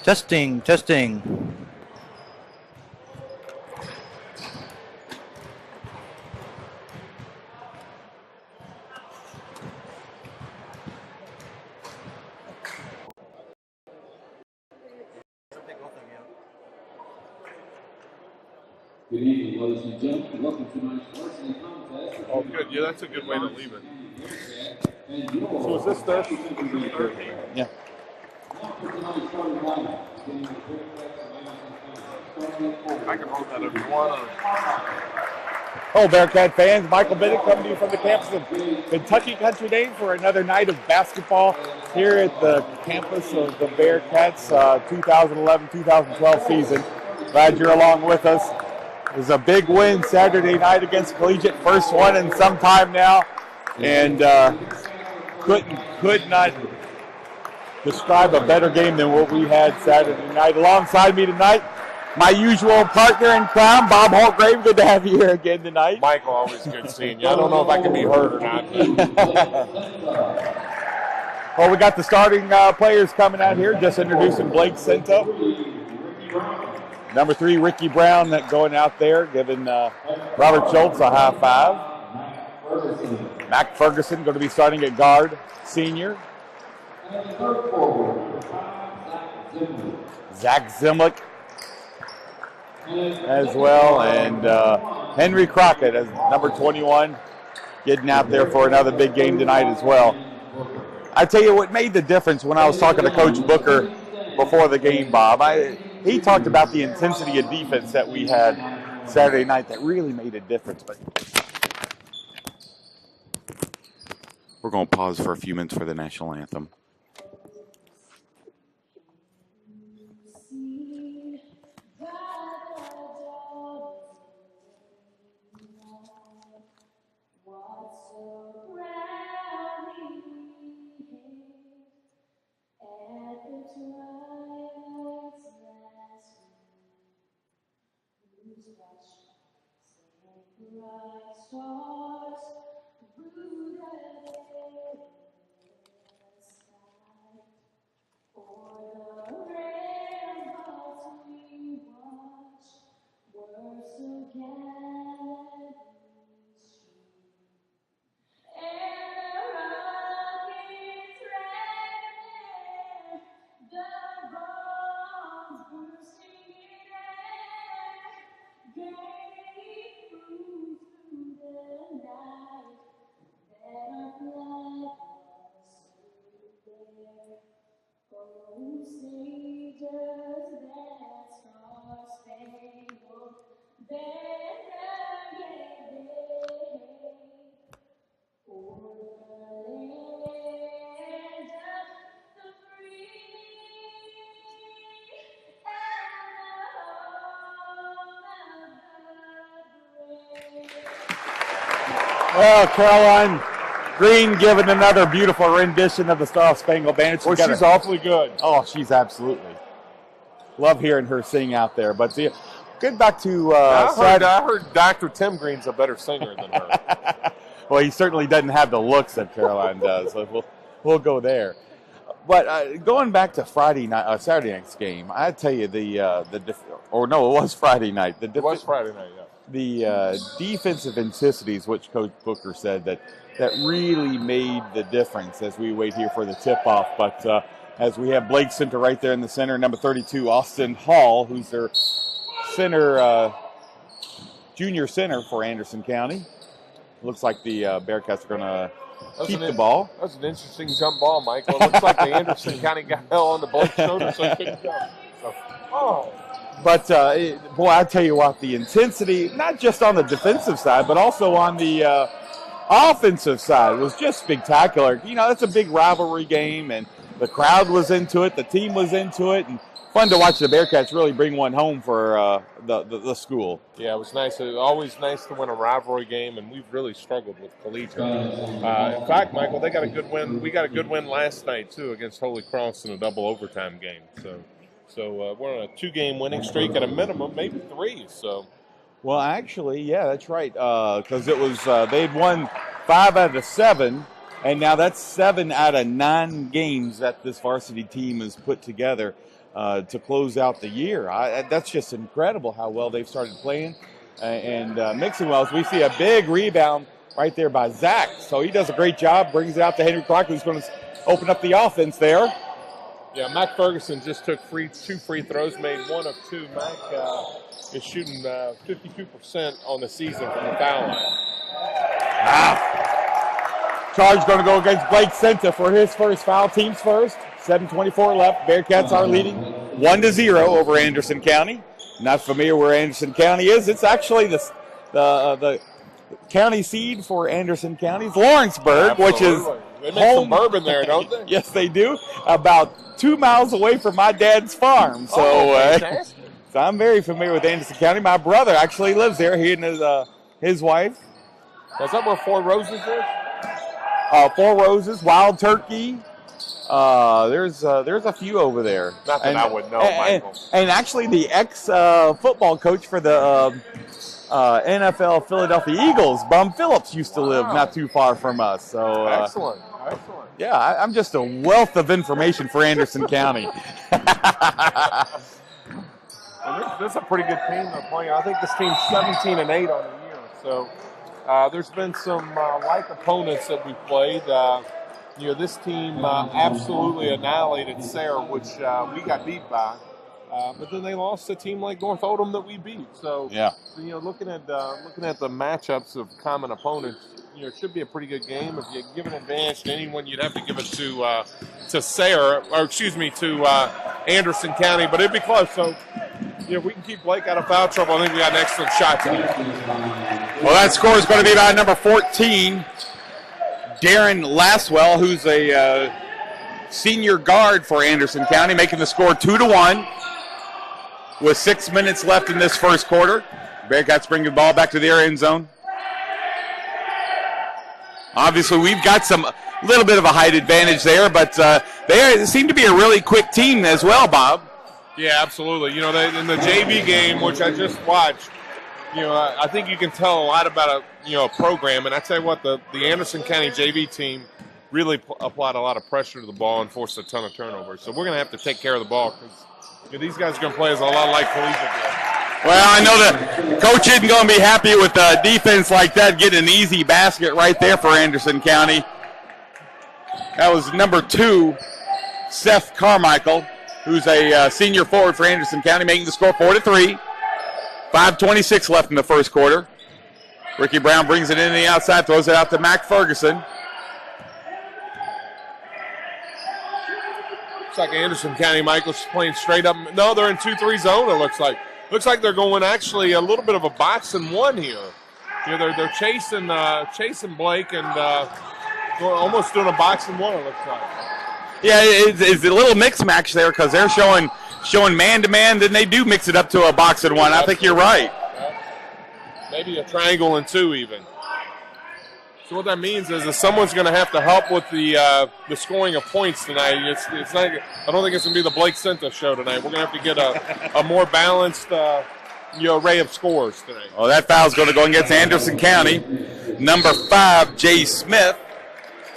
Testing, testing. Good evening, ladies and gentlemen. Welcome to tonight's varsity contest. Oh, good. Yeah, that's a good way to leave it. So is this third? Yeah. I can hold that if you want. Hello, Bearcat fans. Michael Bennett coming to you from the campus of Kentucky Country Day for another night of basketball here at the campus of the Bearcats 2011-2012 season. Glad you're along with us. It was a big win Saturday night against Collegiate, first one in some time now, and could not describe a better game than what we had Saturday night. Alongside me tonight, my usual partner in crime, Bob Holtgrave. Good to have you here again tonight. Michael, always good seeing you. I don't know if I can be heard or not. Well, we got the starting players coming out here. Just introducing Blake Sento. Number 3, Ricky Brown, going out there, giving Robert Schultz a high five. Mac Ferguson going to be starting at guard, senior. Zach Zimlick as well, and Henry Crockett as number 21, getting out there for another big game tonight as well. I tell you what made the difference when I was talking to Coach Booker before the game, Bob. He talked about the intensity of defense that we had Saturday night that really made a difference. But we're going to pause for a few minutes for the national anthem. Well, Caroline Green giving another beautiful rendition of the Star Spangled Banner. Well, she's awfully good. Oh, she's absolutely. Love hearing her sing out there. But good back to I heard Dr. Tim Green's a better singer than her. Well, he certainly doesn't have the looks that Caroline does. So we'll go there. But going back to Saturday night's game, I tell you it was Friday night. It was Friday night, yeah. The defensive intensities, which Coach Booker said that really made the difference as we wait here for the tip-off. But as we have Blake Center right there in the center, number 32, Austin Hall, who's their center, junior center for Anderson County. Looks like the Bearcats are going to keep the ball. That's an interesting jump ball, Michael. It looks like the Anderson County guy on the Blake's shoulder, so he couldn't jump. So, But, boy, I tell you what, the intensity, not just on the defensive side, but also on the offensive side was just spectacular. You know, it's a big rivalry game, and the crowd was into it, the team was into it, and fun to watch the Bearcats really bring one home for the school. Yeah, it was nice. It was always nice to win a rivalry game, and we've really struggled with Collegiate. In fact, Michael, they got a good win. We got a good win last night, too, against Holy Cross in a double overtime game. So we're on a 2-game winning streak at a minimum, maybe 3. So, well, actually, yeah, that's right. Because it was they'd won 5 out of 7, and now that's 7 out of 9 games that this varsity team has put together. to close out the year. That's just incredible how well they've started playing and mixing well. So we see a big rebound right there by Zach. So he does a great job, brings it out to Henry Crocker, who's going to open up the offense there. Yeah, Mac Ferguson just took 2 free throws, made 1 of 2. Mac is shooting 52% on the season from the foul line. Charge going to go against Blake Senta for his first foul, team's first. 7:24 left. Bearcats are leading 1-0 over Anderson County. Not familiar where Anderson County is. It's actually the county seed for Anderson County's Lawrenceburg, Absolutely. Which is they make some bourbon there, don't they? Yes, they do. About 2 miles away from my dad's farm. So, so I'm very familiar with Anderson County. My brother actually lives there. He and his wife. Is that where Four Roses is? Four Roses, Wild Turkey. There's a few over there. Nothing I would know, Michael. And actually, the ex-football coach for the NFL Philadelphia Eagles, Bum Phillips, used to live not too far from us. So Excellent. Yeah, I'm just a wealth of information for Anderson County. Well, this is a pretty good team they're playing. I think this team's 17-8 on the year. So there's been some like opponents that we've played. This team absolutely annihilated Sarah, which we got beat by. But then they lost to a team like North Oldham that we beat. So, looking at the matchups of common opponents, it should be a pretty good game. If you give an advantage to anyone, you'd have to give it to Sarah, to Anderson County. But it'd be close. So, if we can keep Blake out of foul trouble, I think we got an excellent shot tonight. Well, that score is going to be by number 14, Darren Laswell, who's a senior guard for Anderson County, making the score 2-1 with 6 minutes left in this first quarter. Bearcats bring the ball back to their end zone. Obviously, we've got some little bit of a height advantage there, but they seem to be a really quick team as well, Bob. Yeah, absolutely. In the JV game, which I just watched, I think you can tell a lot about a program. And I tell you what, the Anderson County JV team really applied a lot of pressure to the ball and forced a ton of turnovers. So we're going to have to take care of the ball because these guys are going to play as a lot like collegiate games. Well, I know the coach isn't going to be happy with a defense like that, getting an easy basket right there for Anderson County. That was number 2, Seth Carmichael, who's a senior forward for Anderson County, making the score 4-3. 5:26 left in the first quarter. Ricky Brown brings it in the outside, throws it out to Mac Ferguson. Looks like Anderson County, Michael's playing straight up. No, they're in 2-3 zone, it looks like. Looks like they're going actually a little bit of a box and one here. They're chasing Blake and almost doing a box and one, it looks like. Yeah, it's a little mix match there because they're showing man-to-man, then they do mix it up to a box and one. I think you're right. Maybe a triangle and 2 even. So what that means is that someone's going to have to help with the scoring of points tonight. It's not. I don't think it's going to be the Blake Senta show tonight. We're going to have to get a more balanced array of scores tonight. Well, that foul's going to go against Anderson County. Number 5, Jay Smith,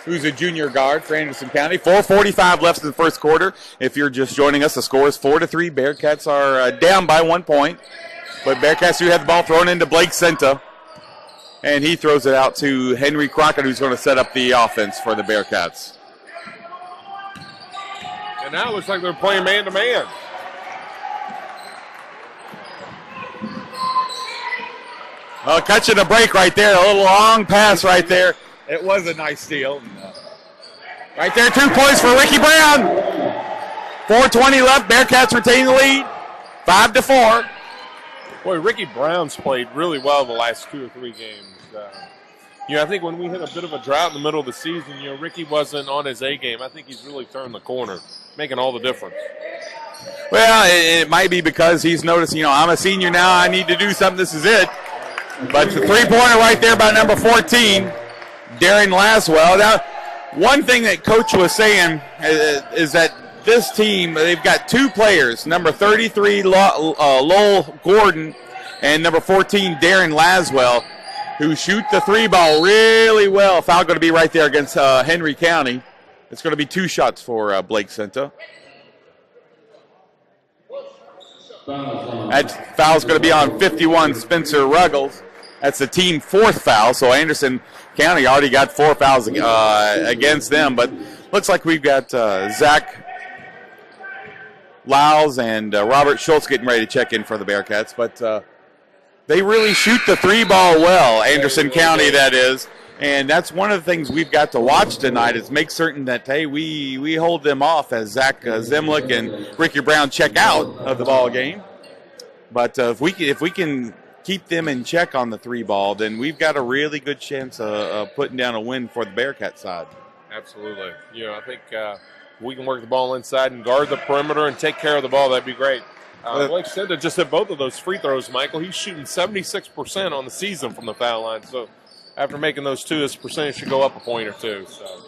who's a junior guard for Anderson County. 4:45 left in the first quarter. If you're just joining us, the score is 4-3. Bearcats are down by 1 point. But Bearcats do have the ball thrown into Blake Senta. And he throws it out to Henry Crockett, who's going to set up the offense for the Bearcats. And now it looks like they're playing man-to-man. Well, catching a break right there. A little long pass right there. It was a nice steal. Right there, 2 points for Ricky Brown. 4:20 left. Bearcats retain the lead. 5-4. Boy, Ricky Brown's played really well the last 2 or 3 games. I think when we hit a bit of a drought in the middle of the season, Ricky wasn't on his A game. I think he's really turned the corner, making all the difference. Well, it might be because he's noticed, I'm a senior now. I need to do something. This is it. But the 3-pointer right there by number 14, Darren Laswell. Now, one thing that Coach was saying is that this team, they've got 2 players, number 33, Lowell Gordon, and number 14, Darren Laswell, who shoot the 3 ball really well. Foul going to be right there against Henry County. It's going to be 2 shots for Blake Senta. That foul's going to be on 51, Spencer Ruggles. That's the team 4th foul, so Anderson County already got 4 fouls against them. But looks like we've got Zach Lyles and Robert Schultz getting ready to check in for the Bearcats. But they really shoot the 3-ball well, Anderson County, that is. And that's one of the things we've got to watch tonight is make certain that, hey, we hold them off as Zach Zemlich and Ricky Brown check out of the ball game. But if we can keep them in check on the 3-ball, then we've got a really good chance of putting down a win for the Bearcat side. Absolutely. I think we can work the ball inside and guard the perimeter and take care of the ball. That'd be great. Blake Senta just hit both of those free throws, Michael. He's shooting 76% on the season from the foul line. So after making those 2, his percentage should go up a point or 2. So.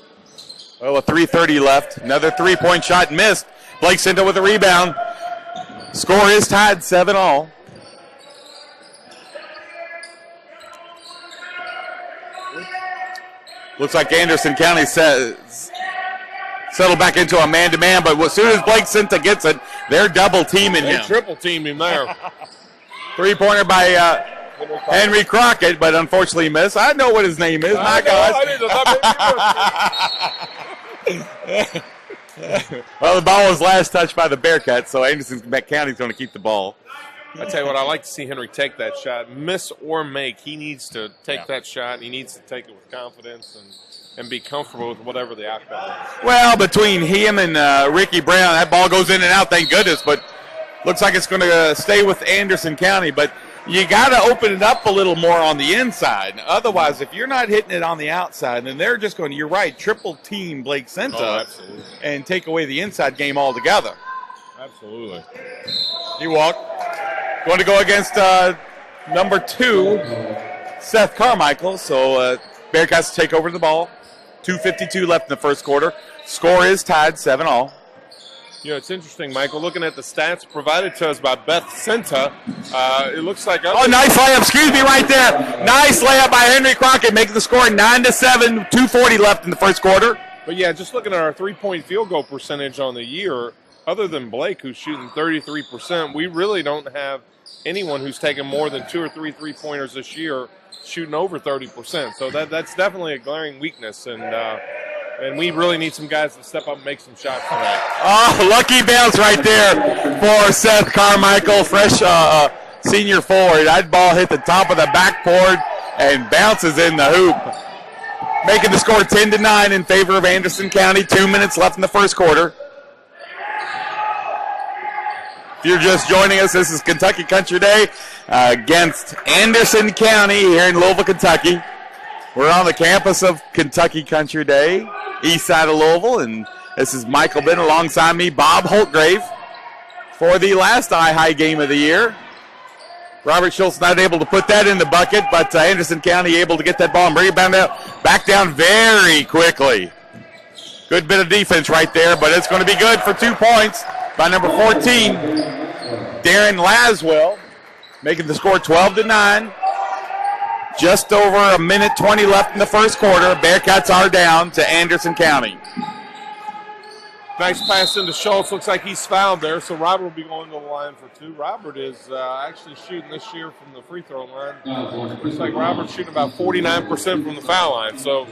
Well, with 3:30 left, another 3-point shot missed. Blake Senta with a rebound. Score is tied 7-all. Looks like Anderson County settled back into a man-to-man, but as soon as Blake Senta gets it, they're double-teaming him. They triple-teamed him there. 3-pointer by Henry Crockett, but unfortunately missed. I know what his name is. My gosh. Well, the ball was last touched by the Bearcats, so Anderson County's going to keep the ball. I tell you what, I like to see Henry take that shot, miss or make. He needs to take that shot. He needs to take it with confidence and be comfortable with whatever the outcome is. Well, between him and Ricky Brown, that ball goes in and out, thank goodness, but looks like it's going to stay with Anderson County. But you got to open it up a little more on the inside. Otherwise, if you're not hitting it on the outside, then they're just going to, you're right, triple team Blake Senta and take away the inside game altogether. Absolutely. He walked. Going to go against number 2, Seth Carmichael. So Bearcats take over the ball. 2:52 left in the first quarter. Score is tied 7-all. It's interesting, Michael, looking at the stats provided to us by Beth Senta, it looks like... nice layup. Excuse me, right there. Nice layup by Henry Crockett, making the score 9-7, 2:40 left in the first quarter. But, yeah, just looking at our 3-point field goal percentage on the year, other than Blake, who's shooting 33%, we really don't have anyone who's taken more than 2 or 3 3-pointers this year shooting over 30%. So that's definitely a glaring weakness, and we really need some guys to step up and make some shots tonight. Oh, lucky bounce right there for Seth Carmichael, fresh senior forward. That ball hit the top of the backboard and bounces in the hoop, making the score 10-9 in favor of Anderson County. 2 minutes left in the first quarter. If you're just joining us, this is Kentucky Country Day against Anderson County here in Louisville, Kentucky. We're on the campus of Kentucky Country Day, east side of Louisville, and this is Michael Benn alongside me, Bob Holtgrave, for the last I-High game of the year. Robert Schultz not able to put that in the bucket, but Anderson County able to get that ball and bring it back down very quickly. Good bit of defense right there, but it's going to be good for 2 points by number 14, Darren Laswell, making the score 12-9. Just over a minute 20 left in the first quarter. Bearcats are down to Anderson County. Nice pass into Schultz. Looks like he's fouled there, so Robert will be going to the line for 2. Robert is actually shooting this year from the free throw line. Looks like Robert's shooting about 49% from the foul line. So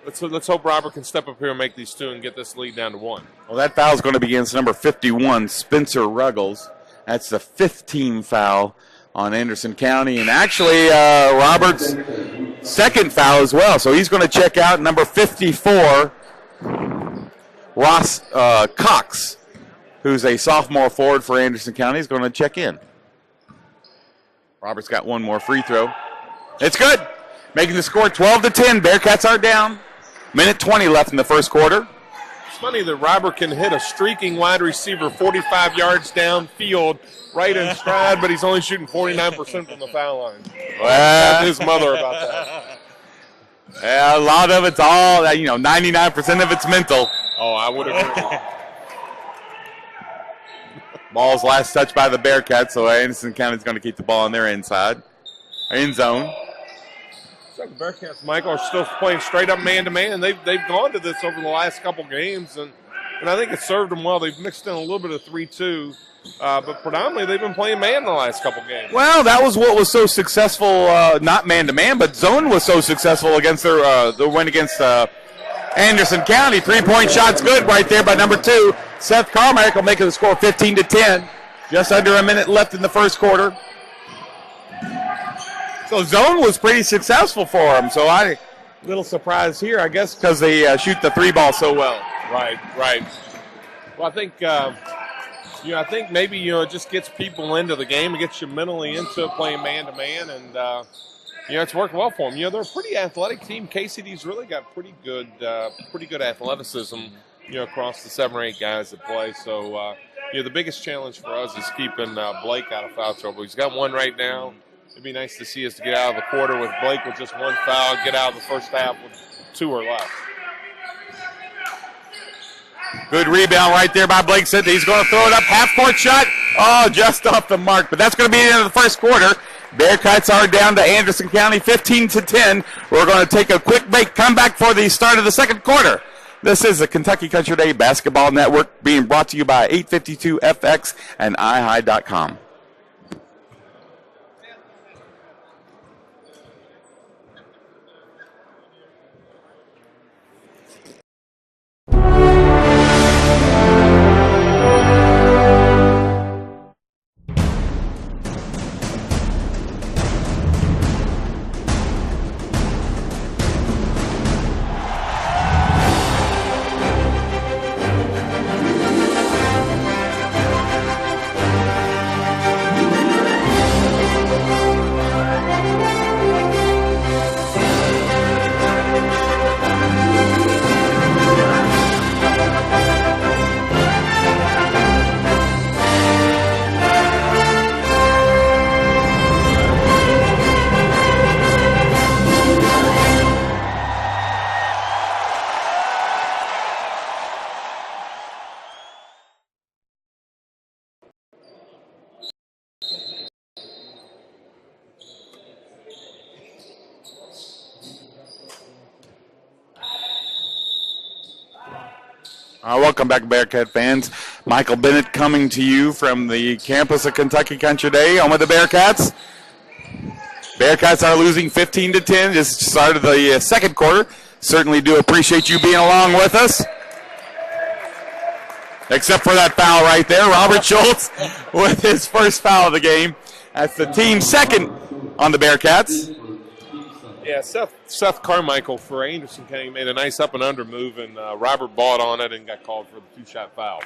let's hope Robert can step up here and make these 2 and get this lead down to 1. Well, that foul is going to be against number 51, Spencer Ruggles. That's the 15th foul on Anderson County, and actually Robert's second foul as well. So he's going to check out number 54, Ross Cox, who's a sophomore forward for Anderson County. He's going to check in. Robert's got one more free throw. It's good. Making the score 12-10. Bearcats are down. Minute 20 left in the first quarter. It's funny that Robert can hit a streaking wide receiver 45 yards downfield right in stride, but he's only shooting 49% from the foul line. Well, his mother about that. Yeah, a lot of it's all, 99% of it's mental. Oh, I would agree. Ball's last touched by the Bearcats, so Anderson County's going to keep the ball on their end zone. The Bearcats, Michael, are still playing straight up man-to-man. They've gone to this over the last couple games, and and I think it served them well. They've mixed in a little bit of 3-2, but predominantly they've been playing man the last couple games. Well, that was what was so successful, not man-to-man, but zone was so successful against their win against Anderson County. 3-point shot's good right there by number 2, Seth Carmichael, making the score 15-10. Just under a minute left in the first quarter. So zone was pretty successful for them. So a little surprised here, I guess, because they shoot the 3-ball so well. Right. Well, I think I think maybe it just gets people into the game and gets you mentally into it, playing man-to-man, and it's worked well for them. They're a pretty athletic team. KCD's really got pretty good athleticism, across the 7 or 8 guys that play. So, the biggest challenge for us is keeping Blake out of foul trouble. He's got one right now. It'd be nice to see us to get out of the quarter with Blake with just 1 foul, get out of the first half with 2 or less. Good rebound right there by Blake Cynthia. He's going to throw it up. Half-court shot. Oh, just off the mark. But that's going to be the end of the first quarter. Bearcats are down to Anderson County 15-10. We're going to take a quick break. Come back for the start of the second quarter. This is the Kentucky Country Day Basketball Network being brought to you by 852FX and iHigh.com. Welcome back, Bearcat fans. Michael Bennett coming to you from the campus of Kentucky Country Day on with the Bearcats. Bearcats are losing 15-10. Just started the second quarter. Certainly do appreciate you being along with us. Except for that foul right there. Robert Schultz with his first foul of the game. That's the team's second on the Bearcats. Yeah, Seth Carmichael for Anderson County made a nice up and under move, and Robert bought on it and got called for the 2-shot foul.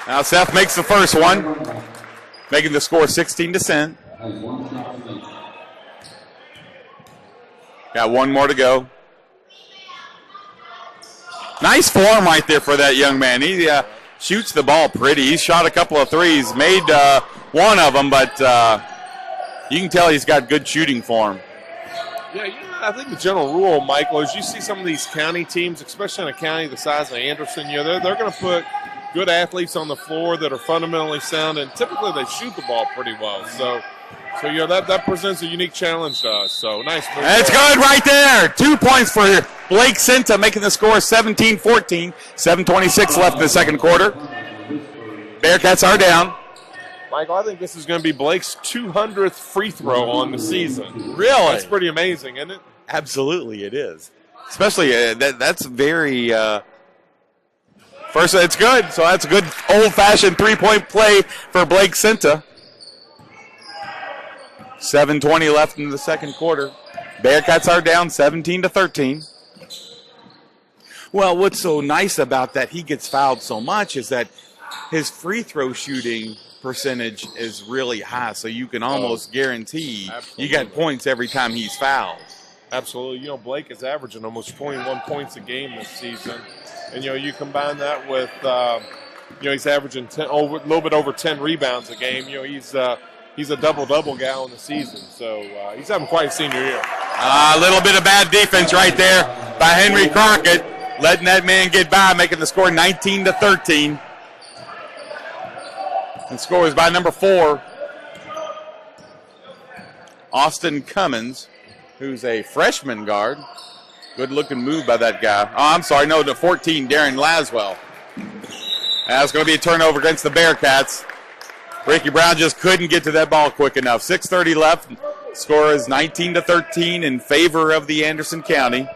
Now Seth makes the first one, making the score 16-10. Got one more to go. Nice form right there for that young man. He shoots the ball pretty. He's shot a couple of threes, made one of them, but you can tell he's got good shooting form. Yeah, I think the general rule, Michael, is you see some of these county teams, especially in a county the size of Anderson, they're going to put good athletes on the floor that are fundamentally sound, and typically they shoot the ball pretty well. So that presents a unique challenge to us. So nice move. That's good right there. 2 points for Blake Cinta, making the score 17-14. 7:26 left in the second quarter. Bearcats are down. Michael, I think this is going to be Blake's 200th free throw on the season. Really? That's pretty amazing, isn't it? Absolutely, it is. Especially that's very first. It's good. So that's a good old-fashioned three-point play for Blake Cinta. 7:20 left in the second quarter. Bearcats are down 17-13. Well, what's so nice about that he gets fouled so much is that his free throw shooting percentage is really high, so you can almost guarantee you got points every time he's fouled. Absolutely. Blake is averaging almost 21 points a game this season. And, you combine that with, he's averaging a little bit over 10 rebounds a game. He's a double-double guy on the season. So he's having quite a senior year. A little bit of bad defense right there by Henry Crockett, letting that man get by, making the score 19-13. And scores by number 4, Austin Cummins, who's a freshman guard. Good-looking move by that guy. Oh, I'm sorry, no, the 14, Darren Laswell. That's going to be a turnover against the Bearcats. Ricky Brown just couldn't get to that ball quick enough. 6:30 left. Score is 19-13 in favor of the Anderson County.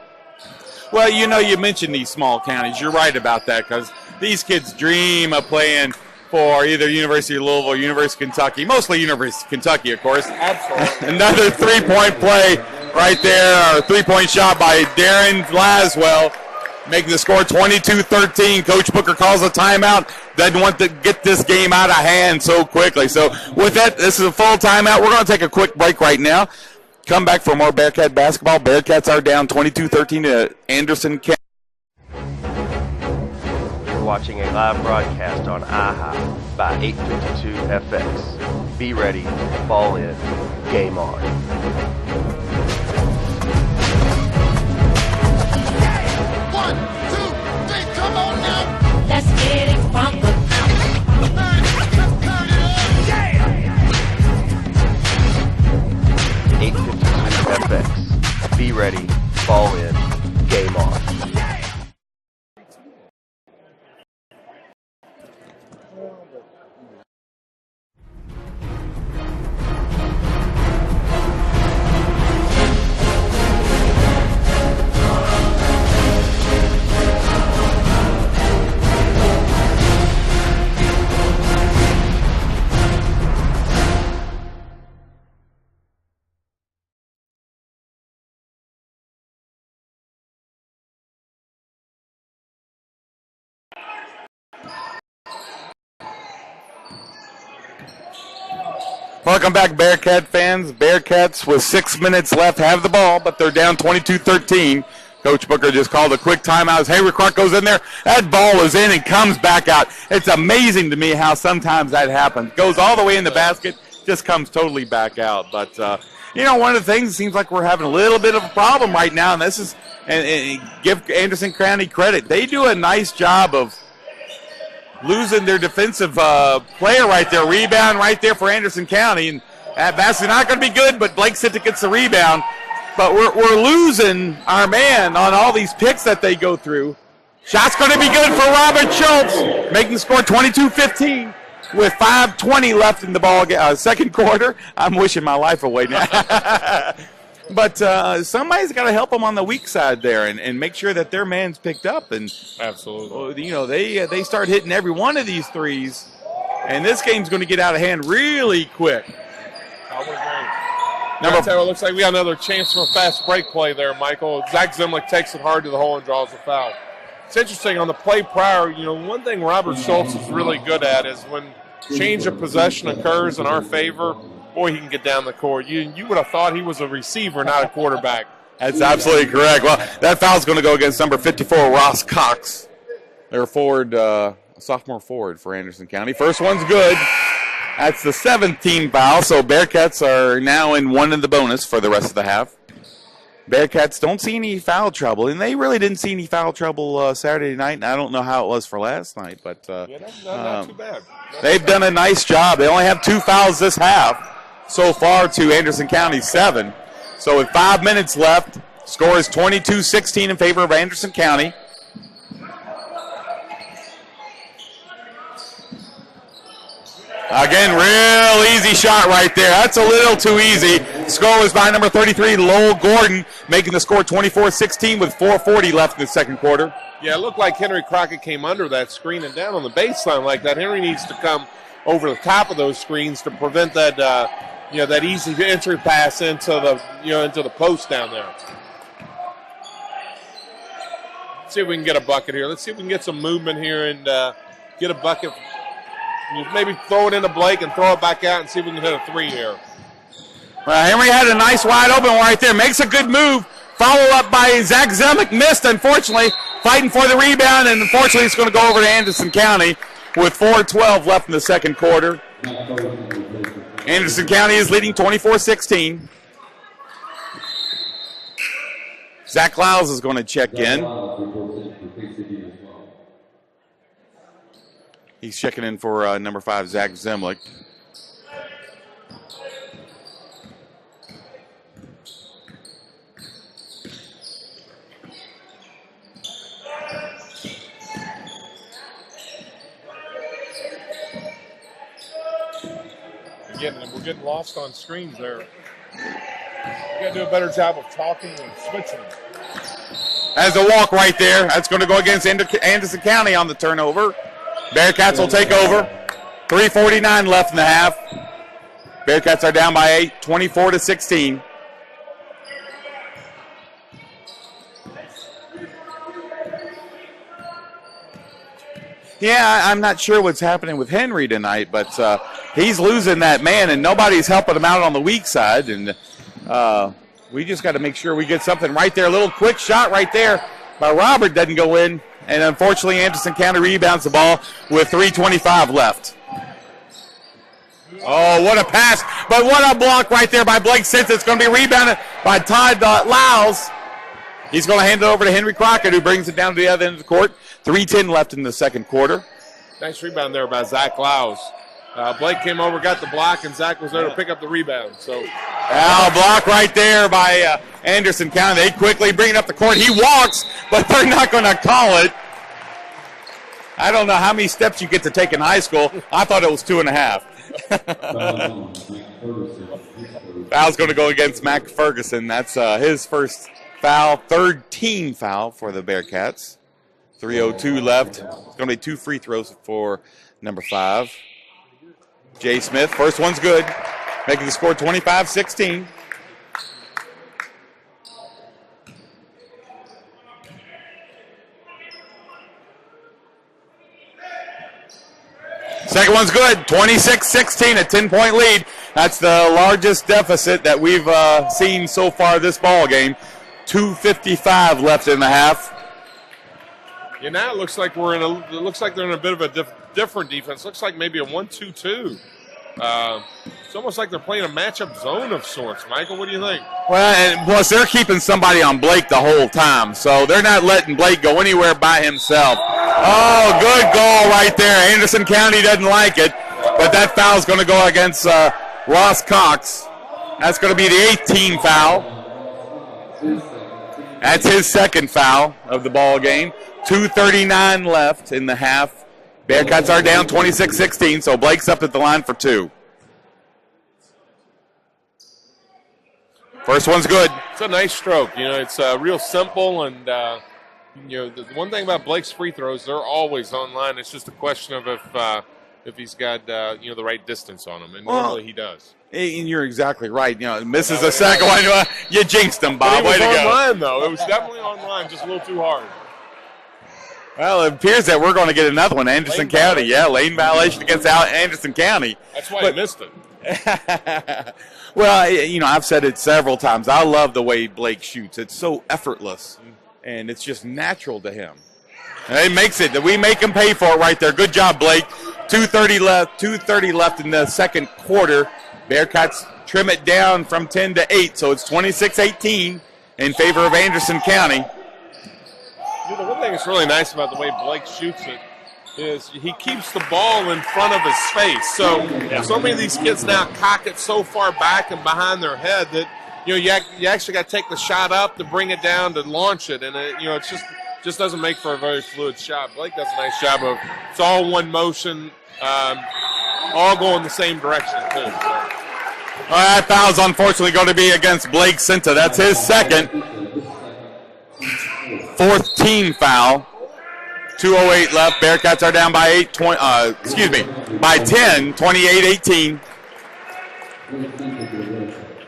Well, you know, you mentioned these small counties. You're right about that because these kids dream of playing for either University of Louisville or University of Kentucky. Mostly University of Kentucky, of course. Absolutely. Another three-point play right there, or three-point shot by Darren Laswell, making the score 22-13. Coach Booker calls a timeout. Doesn't want to get this game out of hand so quickly. So with that, this is a full timeout. We're going to take a quick break right now. Come back for more Bearcat basketball. Bearcats are down 22-13 to Anderson County. You're watching a live broadcast on IHI by 852 FX. Be ready, ball in, game on. One, two, three, come on now. Let's get it from the 852 FX. Be ready, ball in, game on. Welcome back, Bearcat fans. Bearcats with 6 minutes left have the ball, but they're down 22-13. Coach Booker just called a quick timeout as Haywood Clark goes in there. That ball is in and comes back out. It's amazing to me how sometimes that happens. Goes all the way in the basket, just comes totally back out. But, you know, one of the things, it seems like we're having a little bit of a problem right now, and this is, and give Anderson County credit. They do a nice job of losing their defensive player right there. Rebound right there for Anderson County. And that's not going to be good, but Blake Sintic gets the rebound. But we're losing our man on all these picks that they go through. Shot's going to be good for Robert Schultz, making the score 22-15 with 5:20 left in the ball second quarter. I'm wishing my life away now. But somebody's got to help them on the weak side there and make sure that their man's picked up. And Absolutely. you know, they start hitting every one of these threes, and this game's going to get out of hand really quick. I would agree. It looks like we got another chance for a fast break play there, Michael. Zach Zimlick takes it hard to the hole and draws a foul. It's interesting, on the play prior, you know, one thing Robert Schultz is really good at is when change of possession occurs in our favor, boy, he can get down the court. You would have thought he was a receiver, not a quarterback. That's absolutely correct. Well, that foul's going to go against number 54, Ross Cox. They're forward, sophomore forward for Anderson County. First one's good. That's the 17th foul, so Bearcats are now in one in the bonus for the rest of the half. Bearcats don't see any foul trouble, and they really didn't see any foul trouble Saturday night, and I don't know how it was for last night. But Not too bad. They've done a nice job. They only have 2 fouls this half so far to Anderson County 7. So with 5 minutes left, score is 22-16 in favor of Anderson County. Again, real easy shot right there. That's a little too easy. Score was by number 33, Lowell Gordon, making the score 24-16 with 4:40 left in the second quarter. Yeah, it looked like Henry Crockett came under that screen and down on the baseline like that. Henry needs to come over the top of those screens to prevent that, that easy entry pass into the post down there. Let's see if we can get a bucket here. Let's see if we can get some movement here and get a bucket. Maybe throw it into Blake and throw it back out and see if we can hit a three here. Well, Henry had a nice wide open one right there. Makes a good move. Follow up by Zach Zimlick. Missed, unfortunately. Fighting for the rebound, and unfortunately it's going to go over to Anderson County with 4:12 left in the second quarter. Anderson County is leading 24-16. Zach Lyles is going to check in. He's checking in for number 5, Zach Zimlick. getting lost on screens there. You got to do a better job of talking and switching. As a walk right there. That's going to go against Anderson County on the turnover. Bearcats will take over. 3:49 left in the half. Bearcats are down by 8, 24-16. Yeah, I'm not sure what's happening with Henry tonight, but he's losing that man, and nobody's helping him out on the weak side. And we just got to make sure we get something right there. A little quick shot right there by Robert doesn't go in, and unfortunately Anderson County rebounds the ball with 3:25 left. Oh, what a pass, but what a block right there by Blake Since. It's going to be rebounded by Todd Lyles. He's going to hand it over to Henry Crockett, who brings it down to the other end of the court. 3:10 left in the second quarter. Nice rebound there by Zach Lyles. Blake came over, got the block, and Zach was there to pick up the rebound. So, block right there by Anderson County. They quickly bring it up the court. He walks, but they're not going to call it. I don't know how many steps you get to take in high school. I thought it was 2.5. Foul's going to go against Mac Ferguson. That's his first foul, third team foul for the Bearcats. 3:02 left. It's going to be 2 free throws for number 5. Jay Smith, first one's good, making the score 25-16. Second one's good, 26-16, a 10-point lead. That's the largest deficit that we've seen so far this ball game. 2:55 left in the half. Yeah, now it looks like it looks like they're in a bit of a different defense. Looks like maybe a 1-2-2. It's almost like they're playing a matchup zone of sorts. Michael, what do you think? Well, and plus they're keeping somebody on Blake the whole time, so they're not letting Blake go anywhere by himself. Oh, good goal right there. Anderson County doesn't like it, but that foul's going to go against Ross Cox. That's going to be the 8th team foul. That's his second foul of the ball game. 2:39 left in the half. Bearcats are down 26-16, so Blake's up at the line for 2. First one's good. It's a nice stroke. You know, it's real simple, and you know, the one thing about Blake's free throws, they're always online. It's just a question of if he's got you know, the right distance on him, and normally he does. And you're exactly right. You know, misses the second one. You jinxed him, Bob. Way to go. It was online, though. It was definitely online, just a little too hard. Well, it appears that we're going to get another one. Anderson County. Yeah, lane violation against Anderson County. That's why I missed it. Well, you know, I've said it several times. I love the way Blake shoots. It's so effortless, and it's just natural to him. And it makes it. We make him pay for it right there. Good job, Blake. 2:30 left. 2:30 left in the second quarter. Bearcats trim it down from 10 to 8, so it's 26-18 in favor of Anderson County. You know, the one thing that's really nice about the way Blake shoots it is he keeps the ball in front of his face. So many of these kids now cock it so far back and behind their head that, you know, you actually got to take the shot up to bring it down to launch it, and it, you know, it's just doesn't make for a very fluid shot. Blake does a nice job of it's all one motion, all going the same direction too. So. All right, that foul's unfortunately going to be against Blake Sinta. That's his second. 4th team foul. 2:08 left. Bearcats are down by 10, 28-18.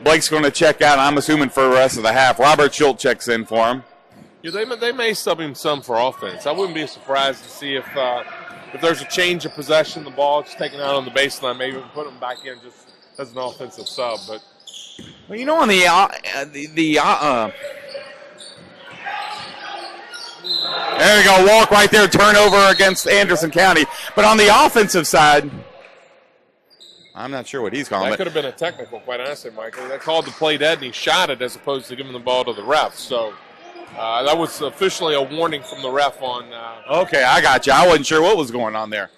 Blake's going to check out, I'm assuming, for the rest of the half. Robert Schultz checks in for him. Yeah, they may sub him some for offense. I wouldn't be surprised to see if there's a change of possession, the ball is taken out on the baseline, maybe even put him back in just as an offensive sub. But well, you know, on there you go, walk right there, turnover against Anderson County. But on the offensive side, I'm not sure what he's calling. That could have been a technical, quite honestly, Michael. They called the play dead, and he shot it as opposed to giving the ball to the ref. So that was officially a warning from the ref on. Okay, I got you. I wasn't sure what was going on there.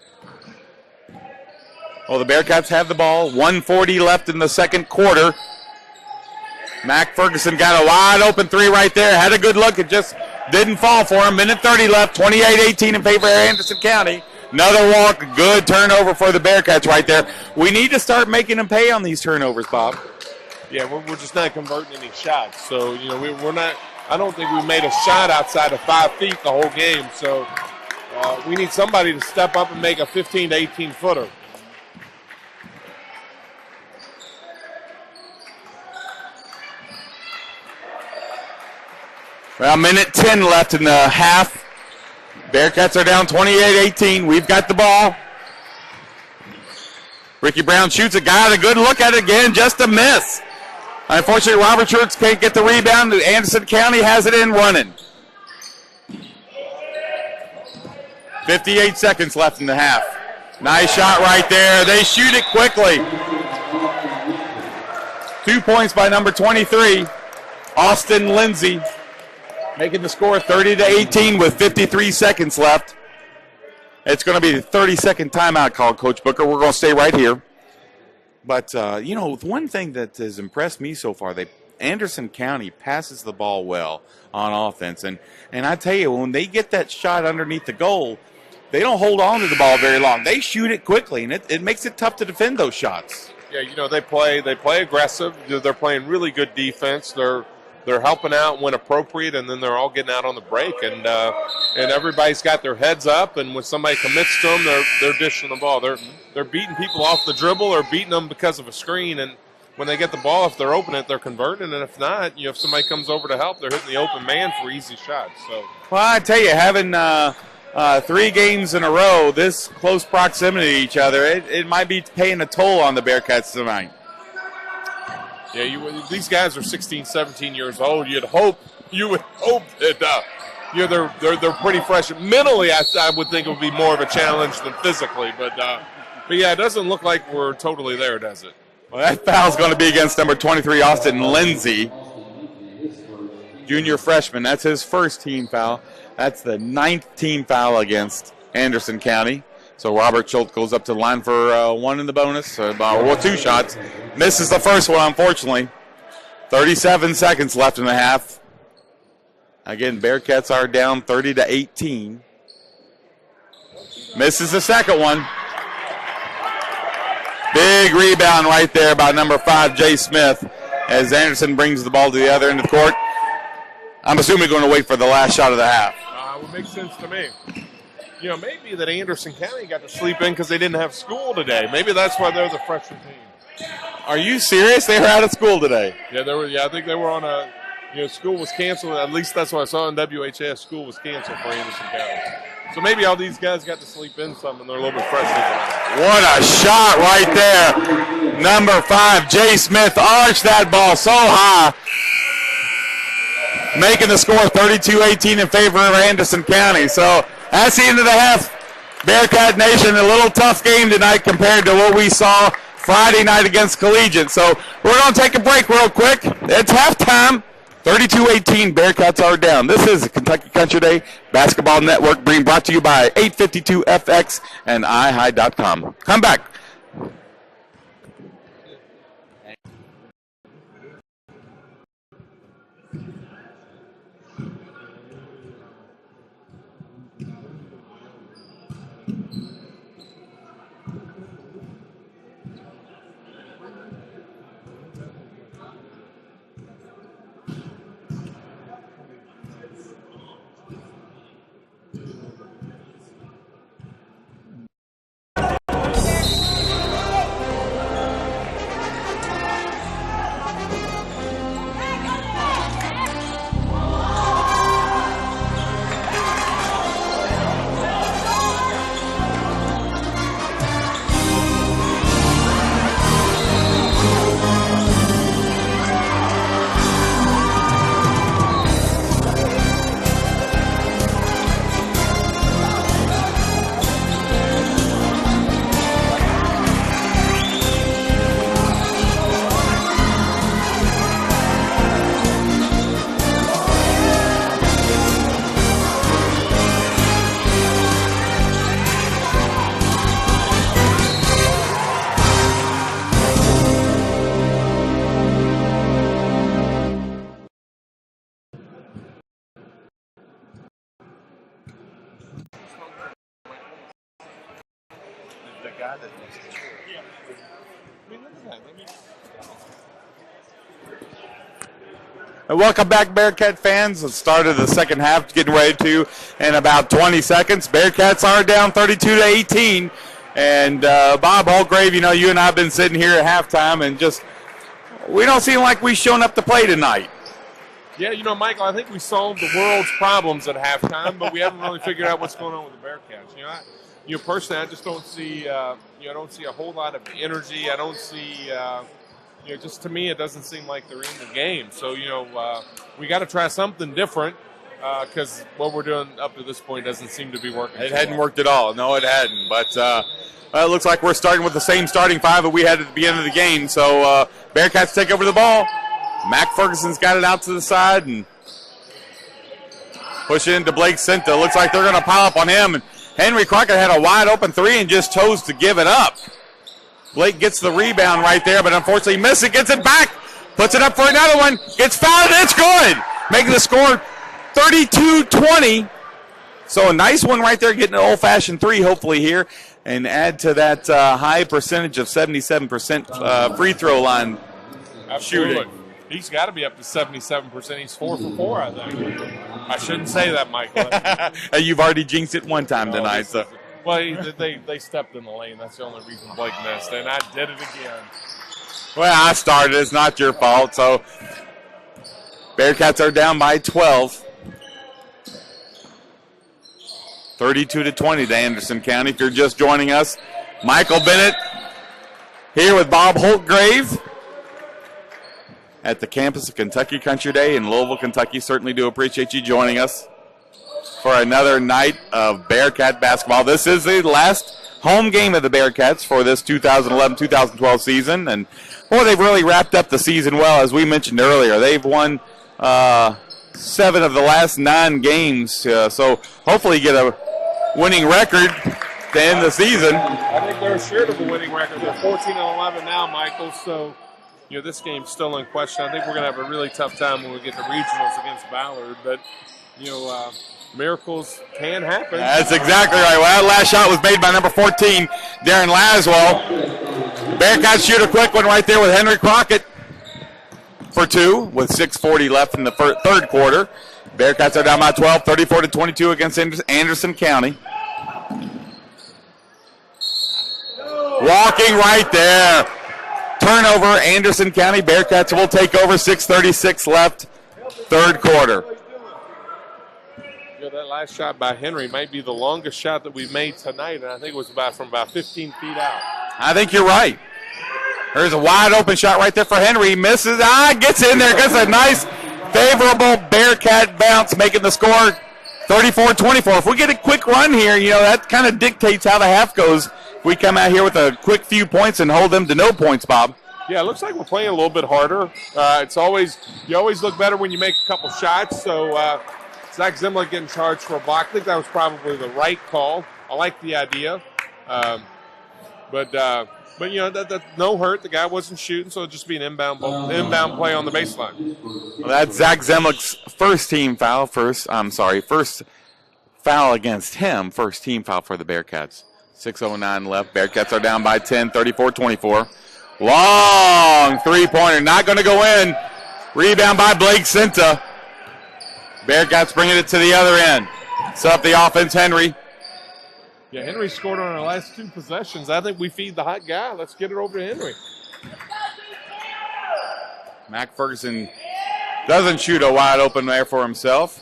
Well, the Bearcats have the ball. 1:40 left in the second quarter. Mac Ferguson got a wide open 3 right there. Had a good look. It just didn't fall for him. 1:30 left. 28-18 in favor of Anderson County. Another walk, good turnover for the Bearcats right there. We need to start making them pay on these turnovers, Bob. Yeah, we're just not converting any shots. So, we're not – I don't think we made a shot outside of 5 feet the whole game. So, we need somebody to step up and make a 15 to 18-footer. Well, minute 10 left in the half. Bearcats are down 28-18. We've got the ball. Ricky Brown shoots it. Got a good look at it again. Just a miss. Unfortunately, Robert Church can't get the rebound. Anderson County has it in running. 58 seconds left in the half. Nice shot right there. They shoot it quickly. 2 points by number 23, Austin Lindsay, making the score 30-18 with 53 seconds left. It's going to be the 30-second timeout call, Coach Booker. We're going to stay right here. But, one thing that has impressed me so far, Anderson County passes the ball well on offense. And I tell you, when they get that shot underneath the goal, they don't hold on to the ball very long. They shoot it quickly, and it makes it tough to defend those shots. Yeah, they play aggressive. They're playing really good defense. They're helping out when appropriate, and then they're all getting out on the break. And everybody's got their heads up, and when somebody commits to them, they're dishing the ball. They're beating people off the dribble or beating them because of a screen. And when they get the ball, if they're open it, they're converting. And if not, if somebody comes over to help, they're hitting the open man for easy shots. So, well, I tell you, having 3 games in a row, this close proximity to each other, it might be paying a toll on the Bearcats tonight. Yeah, these guys are 16, 17 years old. You would hope that they're pretty fresh. Mentally, I would think it would be more of a challenge than physically. But yeah, it doesn't look like we're totally there, does it? Well, that foul's going to be against number 23, Austin Lindsay, junior freshman. That's his first team foul. That's the 9th team foul against Anderson County. So Robert Schultz goes up to the line for 1 in the bonus, or 2 shots. Misses the first one, unfortunately. 37 seconds left in the half. Again, Bearcats are down 30-18. Misses the second one. Big rebound right there by number 5, Jay Smith, as Anderson brings the ball to the other end of the court. I'm assuming going to wait for the last shot of the half. Would make sense to me. Maybe that Anderson County got to sleep in because they didn't have school today. Maybe that's why they're the freshman team. Are you serious? They were out of school today. Yeah, I think they were on school was canceled. At least that's what I saw in WHS. School was canceled for Anderson County. So maybe all these guys got to sleep in some and they're a little bit fresher tonight. What a shot right there. Number 5, Jay Smith, arched that ball so high, making the score 32-18 in favor of Anderson County. So that's the end of the half. Bearcat Nation, a little tough game tonight compared to what we saw Friday night against Collegiate. So we're going to take a break real quick. It's halftime. 32-18, Bearcats are down. This is the Kentucky Country Day Basketball Network, being brought to you by 852FX and iHigh.com. Come back. guy that makes it. Yeah. I mean, look at that. I mean, And welcome back, Bearcat fans. The start of the second half, getting ready to in about 20 seconds. Bearcats are down 32-18. And Bob Holgrave, you know, you and I have been sitting here at halftime, and just we don't seem like we've shown up to play tonight. yeah, you know, Michael, I think we solved the world's problems at halftime, but we haven't really figured out what's going on with the Bearcats. You know, personally, I just don't see, I don't see a whole lot of energy. I don't see, just to me, it doesn't seem like they're in the game. So, we got to try something different because what we're doing up to this point doesn't seem to be working. It hadn't worked at all. No, it hadn't. But it looks like we're starting with the same starting five that we had at the beginning of the game. So Bearcats take over the ball. Mac Ferguson's got it out to the side and push it into Blake Cinta. Looks like they're going to pile up on him. And Henry Crockett had a wide open three and just chose to give it up. Blake gets the rebound right there, but unfortunately misses it, gets it back, puts it up for another one, gets fouled, and it's good. Making the score 32-20. So a nice one right there, getting an old-fashioned three hopefully here, and add to that high percentage of 77% free throw line Absolutely. shooting. He's got to be up to 77%. He's 4 for 4, I think. I shouldn't say that, Michael. You've already jinxed it one time tonight. So. Well, they stepped in the lane. That's the only reason Blake missed, and I did it again. Well, I started. It's not your fault. So Bearcats are down by 12. 32-20 to Anderson County. If you're just joining us, Michael Bennett here with Bob Holtgrave at the campus of Kentucky Country Day in Louisville, Kentucky. Certainly do appreciate you joining us for another night of Bearcat basketball. This is the last home game of the Bearcats for this 2011-2012 season. And, boy, they've really wrapped up the season well, as we mentioned earlier. They've won 7 of the last 9 games. So hopefully get a winning record to end the season. I think they're assured of a winning record. They're 14-11 now, Michael. So, this game's still in question. I think we're going to have a really tough time when we get the regionals against Ballard. But, miracles can happen. That's exactly right. Well, that last shot was made by number 14, Darren Laswell. Bearcats shoot a quick one right there with Henry Crockett for 2 with 6:40 left in the third quarter. Bearcats are down by 12, 34-22 against Anderson County. Walking right there. Turnover, Anderson County. Bearcats will take over, 6:36 left, third quarter. That last shot by Henry might be the longest shot that we've made tonight, and I think it was from about 15 feet out. I think you're right. There's a wide open shot right there for Henry. Misses. Gets in there. Gets a nice, favorable Bearcat bounce, making the score 34-24. If we get a quick run here, that kind of dictates how the half goes. We come out here with a quick few points and hold them to no points, Bob. Yeah, it looks like we're playing a little bit harder. You always look better when you make a couple shots. So Zach Zimler getting charged for a block. I think that was probably the right call. I like the idea, but that's no hurt. The guy wasn't shooting, so it'll just be an inbound play on the baseline. Well, that's Zach Zemlich's first foul against him. First team foul for the Bearcats. 6:09 left. Bearcats are down by 10, 34-24. Long three-pointer, not going to go in. Rebound by Blake Cinta. Bearcats bringing it to the other end. Set up the offense, Henry. Yeah, Henry scored on our last 2 possessions. I think we feed the hot guy. Let's get it over to Henry. Mac Ferguson doesn't shoot a wide open there for himself.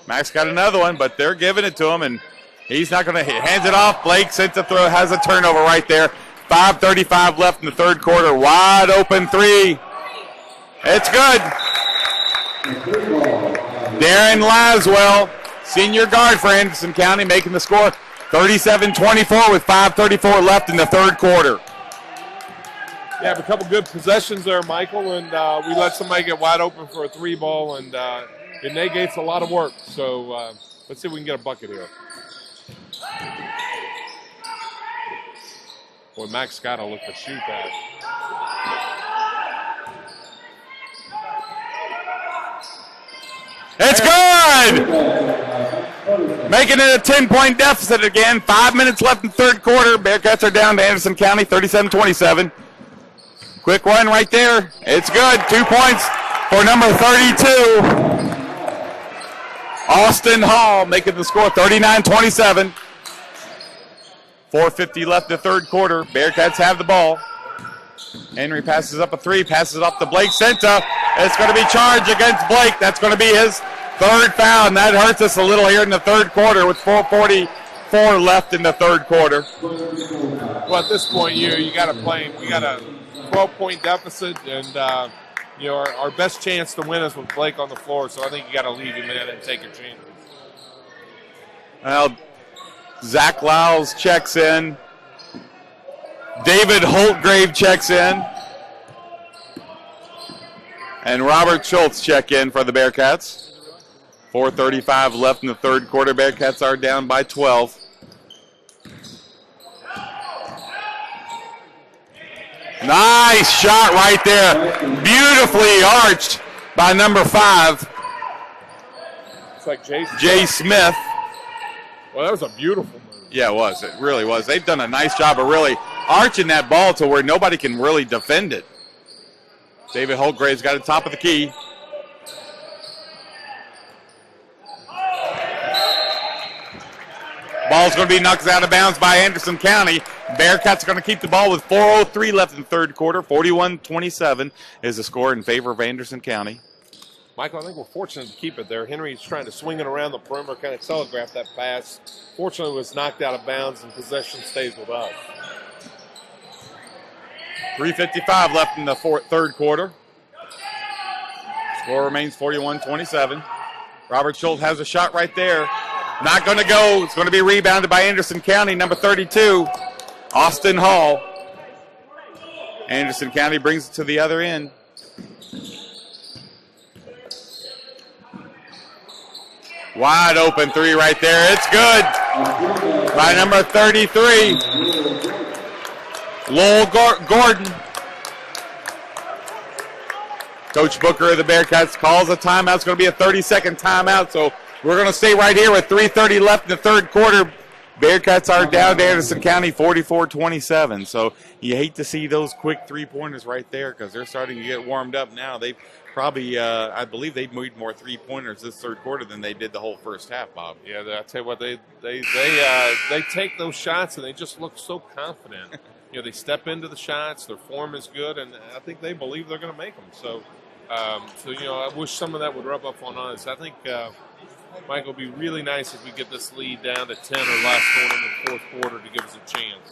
Mac's got another one, but they're giving it to him, and he's not going to hands it off. Blake Cinta has a turnover right there. 5:35 left in the third quarter. Wide open three. It's good. Darren Laswell, senior guard for Anderson County, making the score 37-24 with 5:34 left in the third quarter. Yeah, have a couple good possessions there, Michael, and we let somebody get wide open for a 3-ball, and it negates a lot of work. So let's see if we can get a bucket here. Boy, Max got to look to shoot that. It's good! Making it a 10-point deficit again. 5 minutes left in the third quarter. Bearcats are down to Anderson County, 37-27. Quick one right there. It's good. 2 points for number 32. Austin Hall making the score 39-27. 4:50 left in the third quarter. Bearcats have the ball. Henry passes up a three, passes it up to Blake Senta. It's going to be charged against Blake. That's going to be his third foul, and that hurts us a little here in the third quarter with 4:44 left in the third quarter. Well, at this point, you got to play. We got a 12-point deficit, and our best chance to win is with Blake on the floor. So I think you got to leave him in and take a chance. Well, Zach Lyles checks in. David Holtgrave checks in. And Robert Schultz check in for the Bearcats. 4:35 left in the third quarter. Bearcats are down by 12. Nice shot right there. Beautifully arched by number 5. It's like Jay Smith. Well, that was a beautiful move. Yeah, it was. It really was. They've done a nice job of really arching that ball to where nobody can really defend it. David Holtgrave's got it top of the key. Ball's going to be knocked out of bounds by Anderson County. Bearcats are going to keep the ball with 4:03 left in the third quarter. 41-27 is the score in favor of Anderson County. Michael, I think we're fortunate to keep it there. Henry's trying to swing it around the perimeter, kind of telegraph that pass. Fortunately, it was knocked out of bounds, and possession stays with us. 3:55 left in the third quarter. Score remains 41-27. Robert Schultz has a shot right there. Not going to go. It's going to be rebounded by Anderson County, number 32, Austin Hall. Anderson County brings it to the other end. Wide open three right there. It's good by number 33, Lowell Gordon. Coach Booker of the Bearcats calls a timeout. It's going to be a 30-second timeout, so we're going to stay right here with 3:30 left in the third quarter. Bearcats are down to Anderson County 44-27. So you hate to see those quick three-pointers right there because they're starting to get warmed up now. They've probably, I believe they've made more three-pointers this third quarter than they did the whole first half, Bob. Yeah, I tell you what, they take those shots and they just look so confident. They step into the shots. Their form is good, and I think they believe they're going to make them. So, I wish some of that would rub up on us. I think, Mike, it would be really nice if we get this lead down to 10 or less going in the fourth quarter to give us a chance.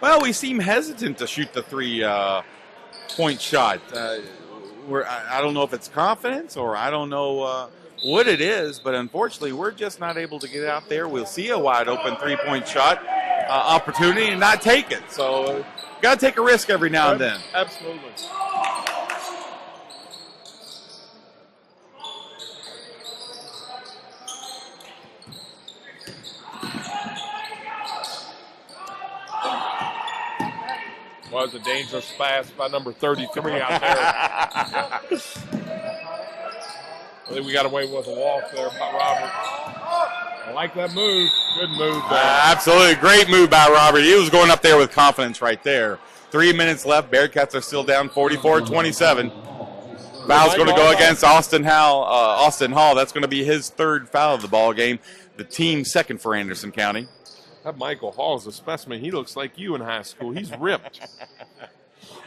Well, we seem hesitant to shoot the three-point shot. I don't know if it's confidence or I don't know what it is, but unfortunately we're just not able to get out there. We'll see a wide-open three-point shot opportunity and not take it. So got to take a risk every now and then. Absolutely. Was a dangerous pass by number 33 out there. I think we got away with a walk there by Robert. I like that move. Good move there. Absolutely. Great move by Robert. He was going up there with confidence right there. 3 minutes left. Bearcats are still down 44-27. Foul's going to go against Austin Hall. That's going to be his third foul of the ball game. The team second for Anderson County. That Michael Hall is a specimen. He looks like you in high school. He's ripped.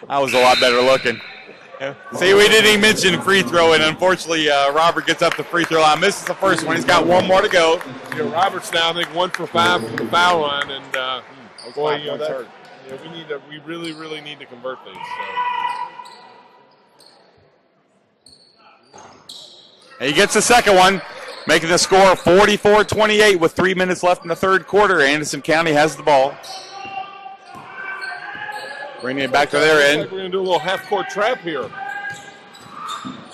I was a lot better looking. Yeah. See, we didn't even mention free throw, and unfortunately, Robert gets up the free throw line. Misses the first one. He's got one more to go. Robert's now, I think, 1 for 5 from the foul line, and boy, we really, really need to convert these. And he gets the second one, making the score 44-28 with 3 minutes left in the third quarter. Anderson County has the ball. Bringing it back to their end. Like we're going to do a little half-court trap here.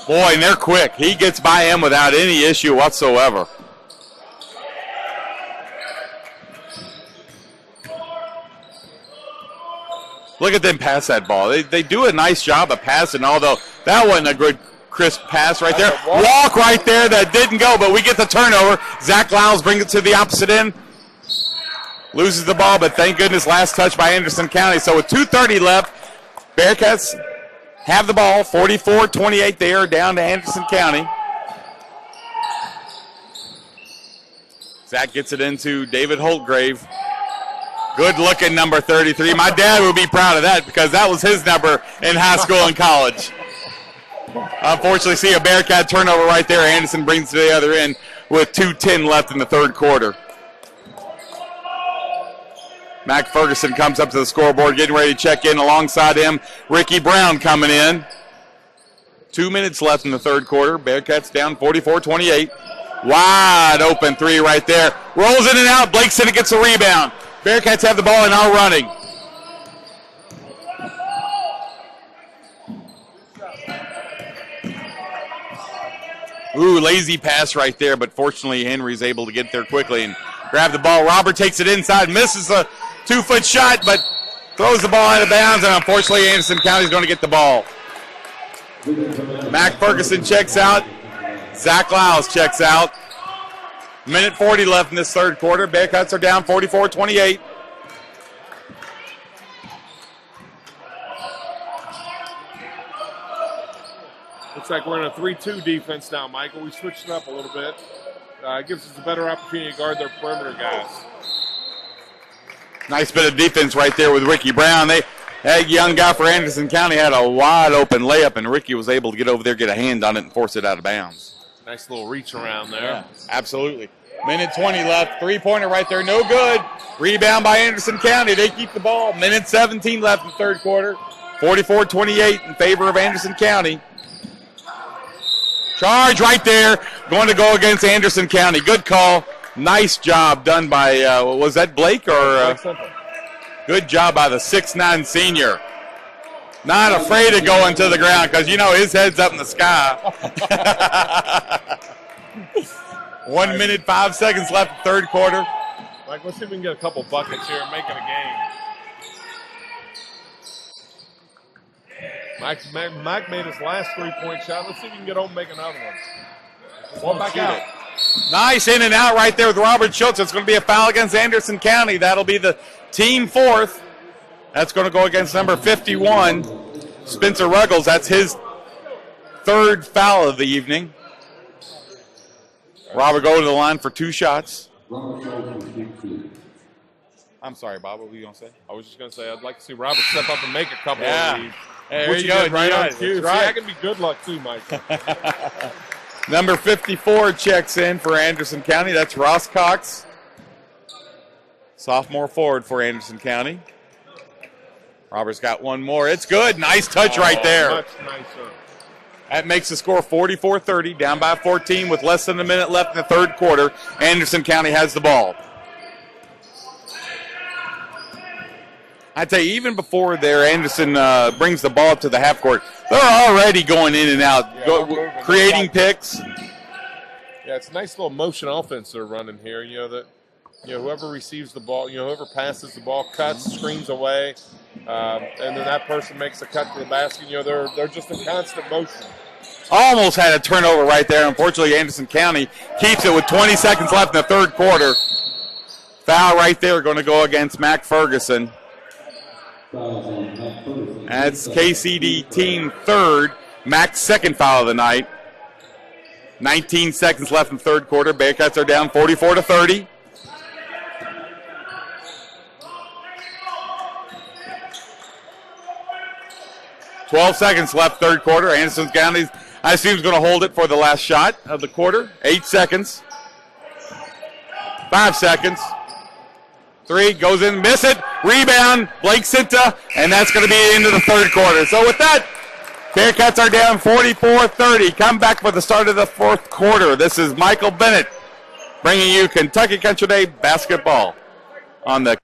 Boy, and they're quick. He gets by him without any issue whatsoever. Look at them pass that ball. They do a nice job of passing, although that wasn't a good crisp pass right there. Walk right there that didn't go, but we get the turnover. Zach Lyles brings it to the opposite end. Loses the ball, but thank goodness last touch by Anderson County. So with 2:30 left, Bearcats have the ball. 44-28, they are down to Anderson County. Zach gets it into David Holtgrave. Good-looking number 33. My dad would be proud of that because that was his number in high school and college. Unfortunately, see a Bearcat turnover right there. Anderson brings it to the other end with 2:10 left in the third quarter. Mac Ferguson comes up to the scoreboard, getting ready to check in. Alongside him, Ricky Brown coming in. 2 minutes left in the third quarter. Bearcats down 44-28. Wide open three right there. Rolls in and out. Blake Sinnott gets a rebound. Bearcats have the ball and are running. Ooh, lazy pass right there, but fortunately Henry's able to get there quickly and grab the ball. Robert takes it inside, misses a 2-foot shot, but throws the ball out of bounds, and unfortunately Anderson County's going to get the ball. Mac Ferguson checks out. Zach Lyles checks out. Minute 40 left in this third quarter. Bearcats are down 44-28. Looks like we're in a 3-2 defense now, Michael. We switched it up a little bit. It gives us a better opportunity to guard their perimeter guys. Nice bit of defense right there with Ricky Brown. That young guy for Anderson County had a wide open layup, and Ricky was able to get over there, get a hand on it, and force it out of bounds. Nice little reach around there. Yeah, absolutely. Minute 20 left. Three-pointer right there. No good. Rebound by Anderson County. They keep the ball. Minute 17 left in the third quarter. 44-28 in favor of Anderson County. Charge right there. Going to go against Anderson County. Good call. Nice job done by, was that Blake or? Good job by the 6'9 senior. Not afraid of going to the ground because, you know, his head's up in the sky. 1 minute, 5 seconds left in the third quarter. Mike, let's see if we can get a couple buckets here and make it a game. Mike made his last three-point shot. Let's see if we can get home and make another one. One back out. Nice in and out right there with Robert Schultz. It's going to be a foul against Anderson County. That'll be the team fourth. That's going to go against number 51, Spencer Ruggles. That's his third foul of the evening. Robert go to the line for 2 shots. I'm sorry, Bob. What were you going to say? I was just going to say I'd like to see Robert step up and make a couple of these. Hey, there you go. Right on cue. Right. See, that can be good luck too, Mike. Number 54 checks in for Anderson County. That's Ross Cox. Sophomore forward for Anderson County. Robert's got one more. It's good. Nice touch right there. Much nicer. That makes the score 44-30, down by 14 with less than a minute left in the third quarter. Anderson County has the ball. I tell you, even before there, Anderson brings the ball up to the half court. They're already going in and out, creating picks. Yeah, it's a nice little motion offense they're running here. You know whoever receives the ball, whoever passes the ball, cuts, screens away, and then that person makes a cut to the basket. They're just in constant motion. Almost had a turnover right there. Unfortunately, Anderson County keeps it with 20 seconds left in the third quarter. Foul right there going to go against Mac Ferguson. That's KCD team third. Mac's second foul of the night. 19 seconds left in the third quarter. Bearcats are down 44-30. $12 seconds left third quarter. Anderson County, I assume, is going to hold it for the last shot of the quarter. 8 seconds. 5 seconds. 3 goes in, miss it. Rebound, Blake Sinta, and that's going to be into the third quarter. So with that, Bearcats are down 44-30. Come back for the start of the fourth quarter. This is Michael Bennett bringing you Kentucky Country Day basketball on the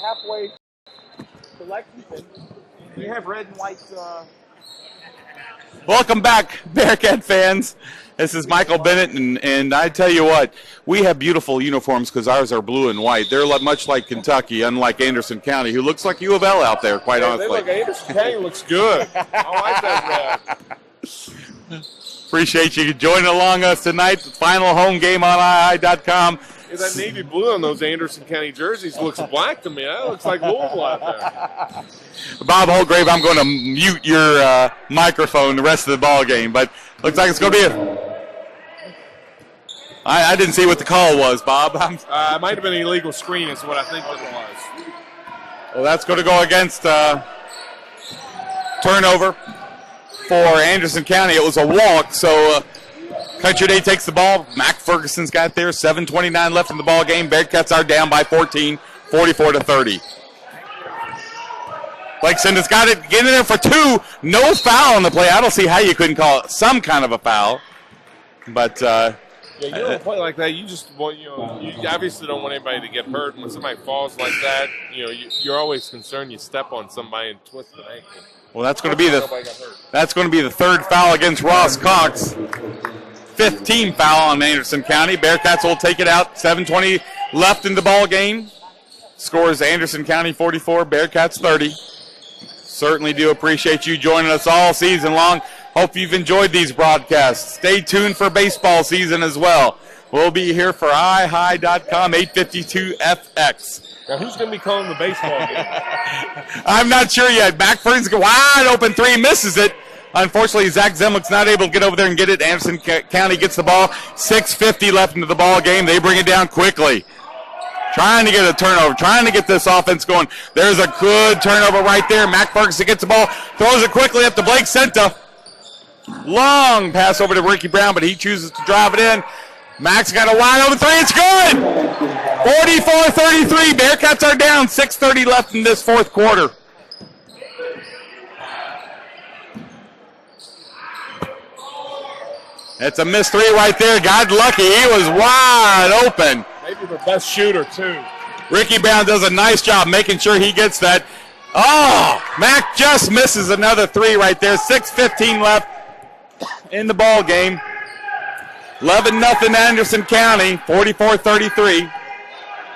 halfway to Lexington. We have red and white. Welcome back, Bearcat fans. This is Michael Bennett, and I tell you what, we have beautiful uniforms because ours are blue and white. They're much like Kentucky, unlike Anderson County, who looks like U of L out there, quite honestly. Anderson County looks good. I like that red. Appreciate you joining along us tonight. The final home game on II.com. Yeah, that navy blue on those Anderson County jerseys looks black to me. That looks like Louisville out there. Bob Holgrave, I'm going to mute your microphone the rest of the ball game, but looks like it's going to be I didn't see what the call was, Bob. It might have been an illegal screen is what I think that it was. Well, that's going to go against turnover for Anderson County. It was a walk, so Country Day takes the ball. Mac Ferguson's got there. 7:29 left in the ball game. Bearcats are down by 14, 44-30. Blake Sinda's got it. Getting in there for two. No foul on the play. I don't see how you couldn't call it some kind of a foul. But yeah, you don't play like that. You just want, you obviously don't want anybody to get hurt. When somebody falls like that, you're always concerned you step on somebody and twist an ankle. Well, that's going to be the third foul against Ross Cox. 15 foul on Anderson County. Bearcats will take it out. 7:20 left in the ball game. Scores Anderson County 44, Bearcats 30. Certainly do appreciate you joining us all season long. Hope you've enjoyed these broadcasts. Stay tuned for baseball season as well. We'll be here for iHigh.com, 852 FX. Now, who's going to be calling the baseball game? I'm not sure yet. Backford's wide open three, misses it. Unfortunately, Zach Zemlich's not able to get over there and get it. Anderson County gets the ball. 6:50 left into the ball game. They bring it down quickly. Trying to get a turnover, trying to get this offense going. There's a good turnover right there. Mac Ferguson gets the ball, throws it quickly up to Blake Senta. Long pass over to Ricky Brown, but he chooses to drive it in. Mac's got a wide open three. It's good! 44-33. Bearcats are down. 6:30 left in this fourth quarter. It's a missed three right there. Got lucky. He was wide open. Maybe the best shooter, too. Ricky Brown does a nice job making sure he gets that. Oh, Mac just misses another three right there. 6:15 left in the ball game. 11-0 Anderson County, 44-33.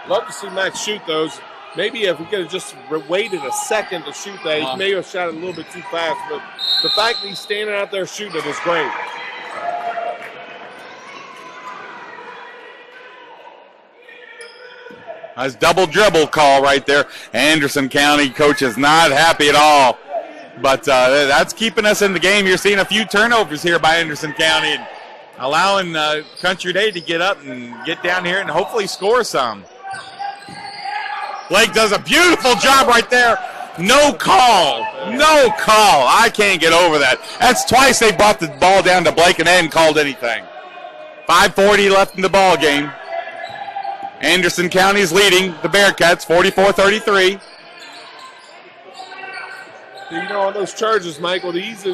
Love to see Mac shoot those. Maybe if we could have just waited a second to shoot that, he may have shot it a little bit too fast. But the fact that he's standing out there shooting it is great. Nice double dribble call right there. Anderson County coach is not happy at all. But that's keeping us in the game. You're seeing a few turnovers here by Anderson County and allowing Country Day to get up and get down here and hopefully score some. Blake does a beautiful job right there. No call. No call. I can't get over that. That's twice they brought the ball down to Blake and they hadn't called anything. 5:40 left in the ball game. Anderson County is leading the Bearcats 44-33. On those charges, Michael,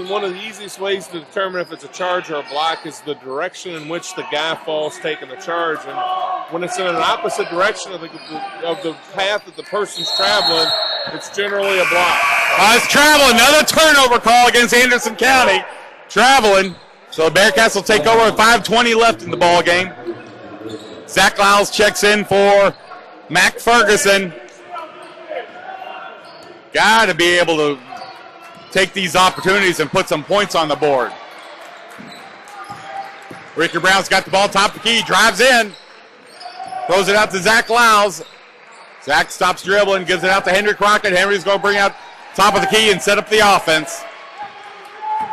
one of the easiest ways to determine if it's a charge or a block is the direction in which the guy falls taking the charge. And when it's in an opposite direction of the path that the person's traveling, it's generally a block. It's traveling. Another turnover call against Anderson County. Traveling. So the Bearcats will take over with 5:20 left in the ball game. Zach Lyles checks in for Mac Ferguson. Got to be able to take these opportunities and put some points on the board. Ricky Brown's got the ball top of the key, drives in, throws it out to Zach Lyles. Zach stops dribbling, gives it out to Henry Crockett. Henry's going to bring out top of the key and set up the offense.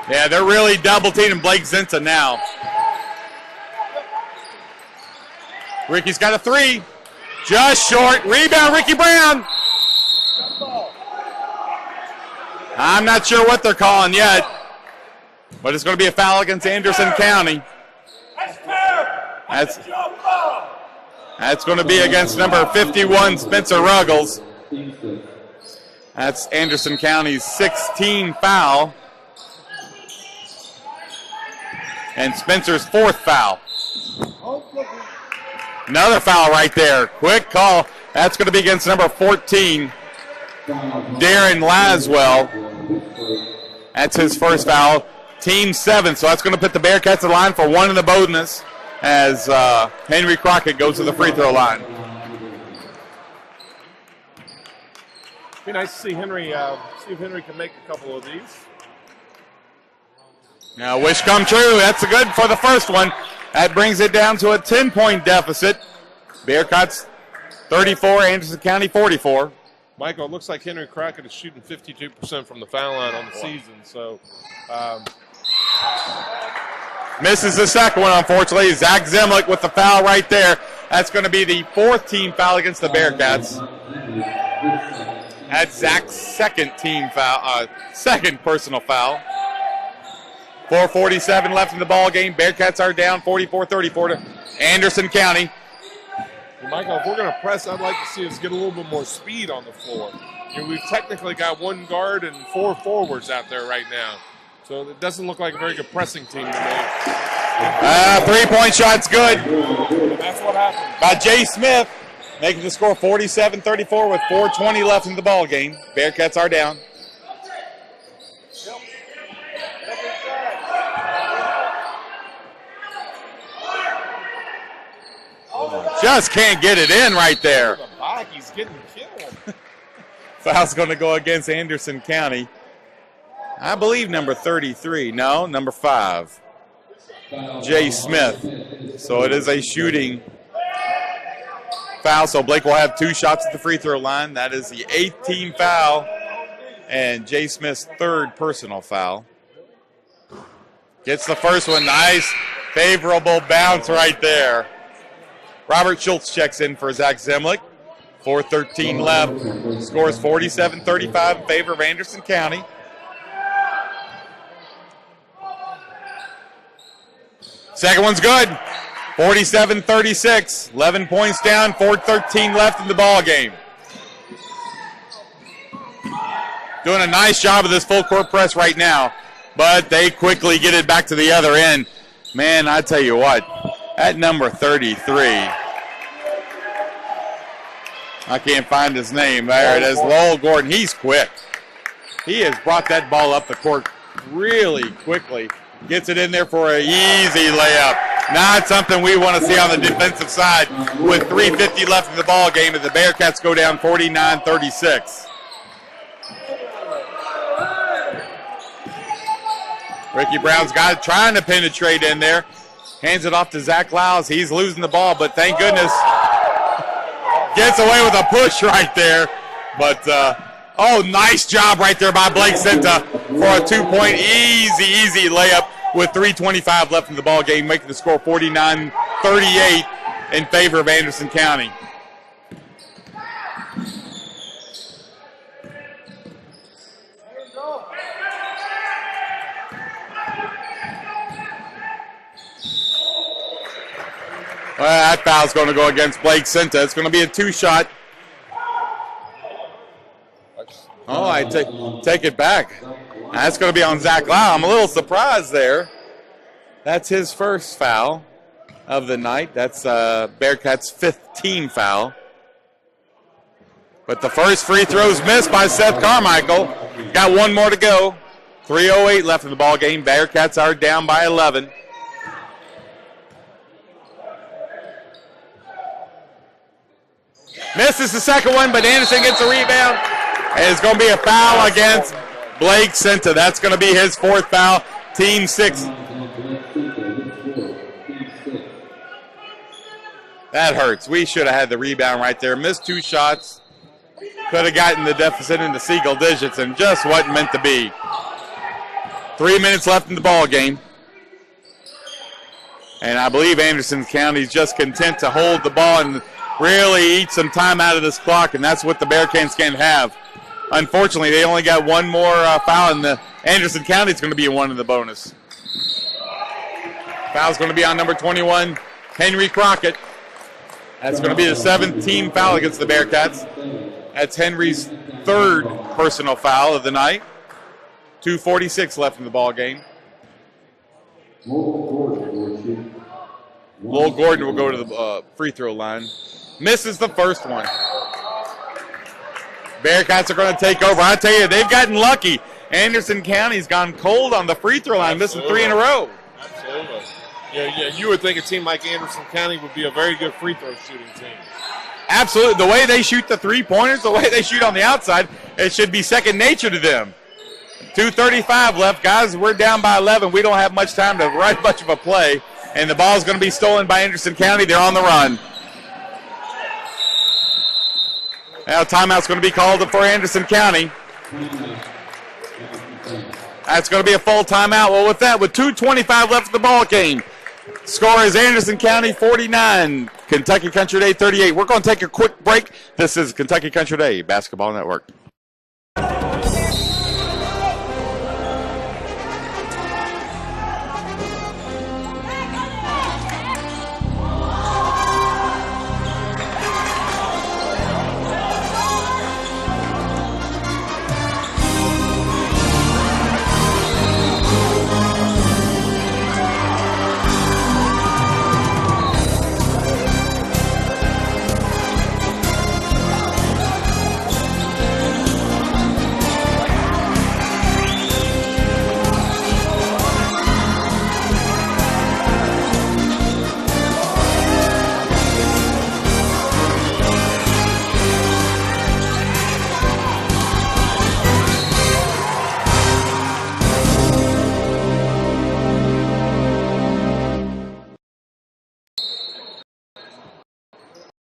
Yeah, they're really double-teaming Blake Zinta now. Ricky's got a three. Just short. Rebound, Ricky Brown. I'm not sure what they're calling yet, but it's going to be a foul against Anderson County. That's going to be against number 51, Spencer Ruggles. That's Anderson County's 16th foul. And Spencer's 4th foul. Another foul right there. Quick call. That's going to be against number 14, Darren Laswell. That's his first foul. Team 7, so that's going to put the Bearcats in line for 1 in the bonus as Henry Crockett goes to the free throw line. Be nice to see Henry, see if Henry can make a couple of these. Now, wish come true. That's a good for the first one. That brings it down to a 10-point deficit. Bearcats 34, Anderson County 44. Michael, it looks like Henry Crockett is shooting 52% from the foul line on the season. So, misses the second one, unfortunately. Zach Zemlich with the foul right there. That's going to be the 4th team foul against the Bearcats. That's Zach's second team foul, second personal foul. 4:47 left in the ball game. Bearcats are down 44-34 to Anderson County. Well, Michael, if we're going to press, I'd like to see us get a little bit more speed on the floor. You know, we've technically got 1 guard and 4 forwards out there right now. So it doesn't look like a very good pressing team to me. 3-point shot's good. And that's what happened. By Jay Smith, making the score 47-34 with 4:20 left in the ball game. Bearcats are down. Just can't get it in right there. The back, he's getting killed. Foul's going to go against Anderson County. I believe number 33. No, number 5. Jay Smith. So it is a shooting foul. So Blake will have 2 shots at the free throw line. That is the 8th team foul and Jay Smith's 3rd personal foul. Gets the first one. Nice, favorable bounce right there. Robert Schultz checks in for Zach Zemlich. 4:13 left. Scores 47-35 in favor of Anderson County. Second one's good. 47-36. 11 points down. 4:13 left in the ball game. Doing a nice job of this full court press right now, but they quickly get it back to the other end. Man, I tell you what. At number 33, I can't find his name. There it is, Lowell Gordon. He's quick. He has brought that ball up the court really quickly. Gets it in there for an easy layup. Not something we want to see on the defensive side with 3:50 left in the ball game as the Bearcats go down 49-36. Ricky Brown's got it, trying to penetrate in there. Hands it off to Zach Lyles. He's losing the ball, but thank goodness gets away with a push right there. But, nice job right there by Blake Senta for a 2-point easy layup with 3:25 left in the ball game, making the score 49-38 in favor of Anderson County. Well, that foul's going to go against Blake Senta. It's going to be a 2-shot. Oh, I take it back. That's going to be on Zach Lau. I'm a little surprised there. That's his first foul of the night. That's Bearcats' 5th team foul. But the first free throw's missed by Seth Carmichael. Got 1 more to go. 3:08 left in the ball game. Bearcats are down by 11. Misses the second one, but Anderson gets a rebound. And it's going to be a foul against Blake Senta. That's going to be his 4th foul, team 6. That hurts. We should have had the rebound right there. Missed 2 shots. Could have gotten the deficit into single digits and just wasn't meant to be. 3 minutes left in the ball game. And I believe Anderson County's just content to hold the ball and really eat some time out of this clock, and that's what the Bearcats can't have. Unfortunately, they only got 1 more foul, and the Anderson County's going to be 1 in the bonus. Foul's going to be on number 21, Henry Crockett. That's going to be the 7th team foul against the Bearcats. That's Henry's 3rd personal foul of the night. 2:46 left in the ball game. Lowell Gordon will go to the free throw line. Misses the first one. Bearcats are going to take over. I tell you, they've gotten lucky. Anderson County's gone cold on the free throw line, missing 3 in a row. Absolutely. Yeah, you would think a team like Anderson County would be a very good free throw shooting team. Absolutely. The way they shoot the three-pointers, the way they shoot on the outside, it should be second nature to them. 2:35 left. Guys, we're down by 11. We don't have much time to write much of a play. And the ball is going to be stolen by Anderson County. They're on the run. Now timeout's going to be called for Anderson County. That's going to be a full timeout. Well, with that, with 2:25 left in the ball game, score is Anderson County 49, Kentucky Country Day 38. We're going to take a quick break. This is Kentucky Country Day Basketball Network.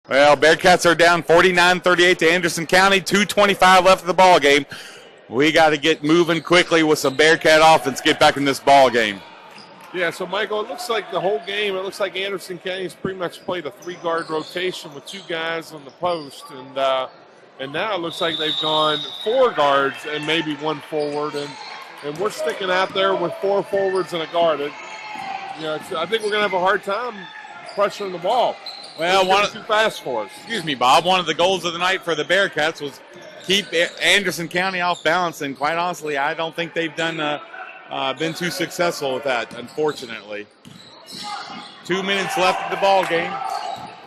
Well, Bearcats are down 49-38 to Anderson County. 2:25 left of the ball game. We got to get moving quickly with some Bearcat offense. Get back in this ball game. Yeah, so Michael, it looks like the whole game, it looks like Anderson County's pretty much played a 3-guard rotation with 2 guys on the post, and now it looks like they've gone 4 guards and maybe 1 forward, and we're sticking out there with 4 forwards and a guard. I think we're going to have a hard time pressuring the ball. Well, too fast for us. Excuse me, Bob. One of the goals of the night for the Bearcats was keep Anderson County off balance, and quite honestly, I don't think they've been too successful with that, unfortunately. 2 minutes left of the ball game.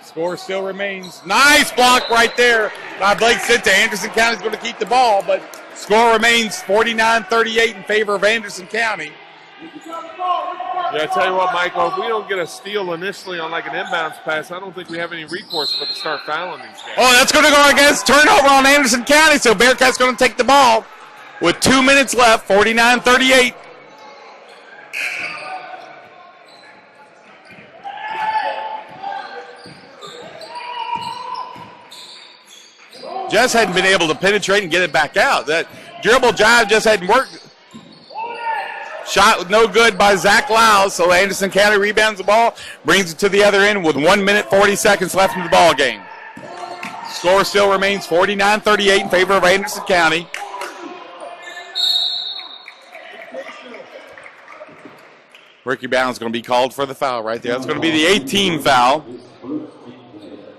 Score still remains. Nice block right there by Blake Sinta. Anderson County's going to keep the ball, but score remains 49-38 in favor of Anderson County. Yeah, I tell you what, Michael, if we don't get a steal initially on like an inbounds pass, I don't think we have any recourse but to start fouling these guys. Oh, that's going to go against turnover on Anderson County, so Bearcats going to take the ball with 2 minutes left, 49-38. Just hadn't been able to penetrate and get it back out. That dribble jive just hadn't worked. Shot no good by Zach Lau, so Anderson County rebounds the ball, brings it to the other end with 1 minute, 40 seconds left in the ball game. Score still remains 49-38 in favor of Anderson County. Ricky Brown's going to be called for the foul right there. That's going to be the 18 foul.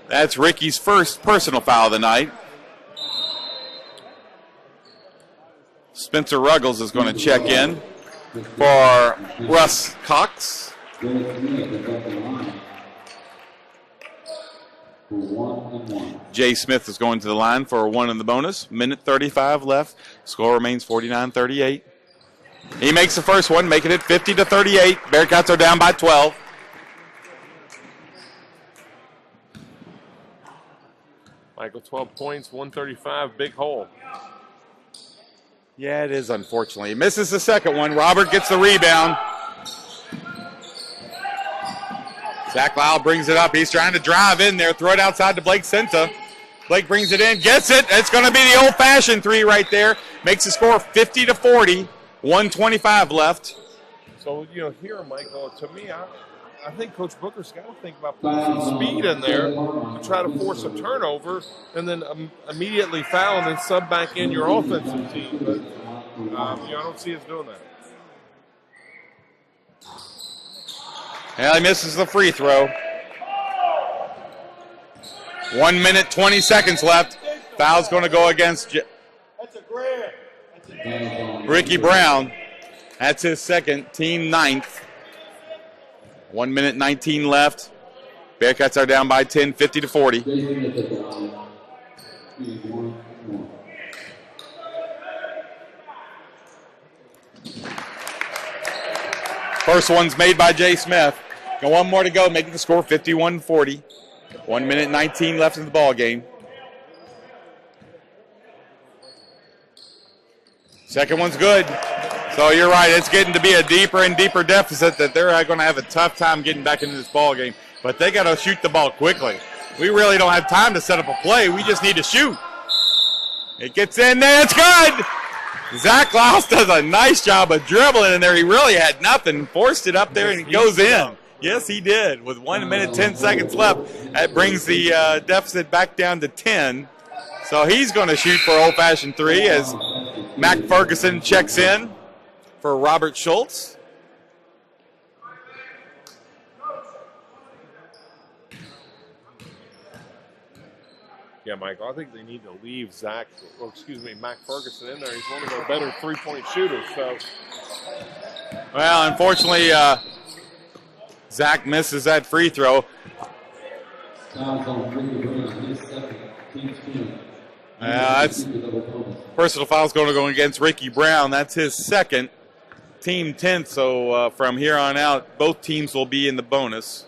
That's Ricky's first personal foul of the night. Spencer Ruggles is going to check in for Russ Cox. Jay Smith is going to the line for 1 in the bonus. Minute 35 left. Score remains 49-38. He makes the first one, making it 50-38. Bearcats are down by 12. Michael, 12 points, 135, big hole. Yeah, it is, unfortunately. He misses the second one. Robert gets the rebound. Zach Lyle brings it up. He's trying to drive in there, throw it outside to Blake Sinta. Blake brings it in, gets it. It's going to be the old-fashioned 3 right there. Makes the score 50-40. 1:25 left. So, here, Michael, to me, I think Coach Booker's got to think about putting some speed in there to try to force a turnover and then immediately foul and then sub back in your offensive team. But, I don't see us doing that. Yeah, he misses the free throw. 1 minute, 20 seconds left. Foul's going to go against Ricky Brown. That's his second, team 9th. 1 minute, 19 left. Bearcats are down by 10, 50-40. First one's made by Jay Smith. Got one more to go, making the score 51-40. 1 minute 19 left in the ball game. Second one's good. So you're right, it's getting to be a deeper and deeper deficit that they're going to have a tough time getting back into this ball game. But they got to shoot the ball quickly. We really don't have time to set up a play. We just need to shoot. It gets in there. It's good. Zach Klaus does a nice job of dribbling in there. He really had nothing. Forced it up there, and it goes in. Yes, he did. With 1 minute, 10 seconds left, that brings the deficit back down to 10. So he's going to shoot for old-fashioned three as Mac Ferguson checks in for Robert Schultz. Yeah, Michael, I think they need to leave Mac Ferguson in there. He's one of their better three-point shooters. So, well, unfortunately, Zach misses that free throw. That's personal foul's going to go against Ricky Brown. That's his second, team 10th. So from here on out, both teams will be in the bonus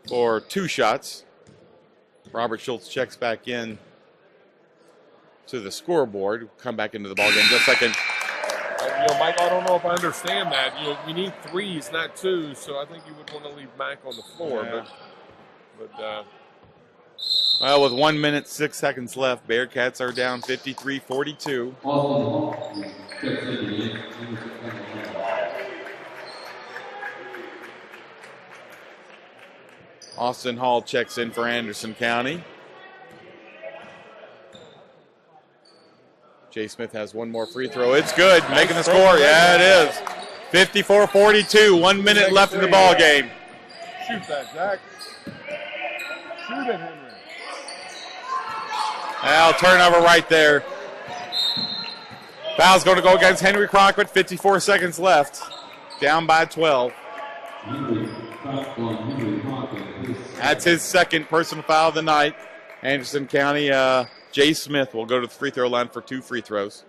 for 2 shots. Robert Schultz checks back in to the scoreboard. Come back into the ballgame just a second. Mike, I don't know if I understand that. You need threes, not twos, so I think you would want to leave Mac on the floor. Yeah. But well, with 1 minute, 6 seconds left, Bearcats are down 53-42. Austin Hall checks in for Anderson County. Jay Smith has one more free throw. It's good, making the score. Yeah, it is. 54-42, 1 minute left in the ball game. Shoot that, Zach. Shoot it, Henry. Well, turnover right there. Foul's going to go against Henry Crockett. 54 seconds left. Down by 12. That's his second personal foul of the night. Anderson County, Jay Smith will go to the free throw line for 2 free throws.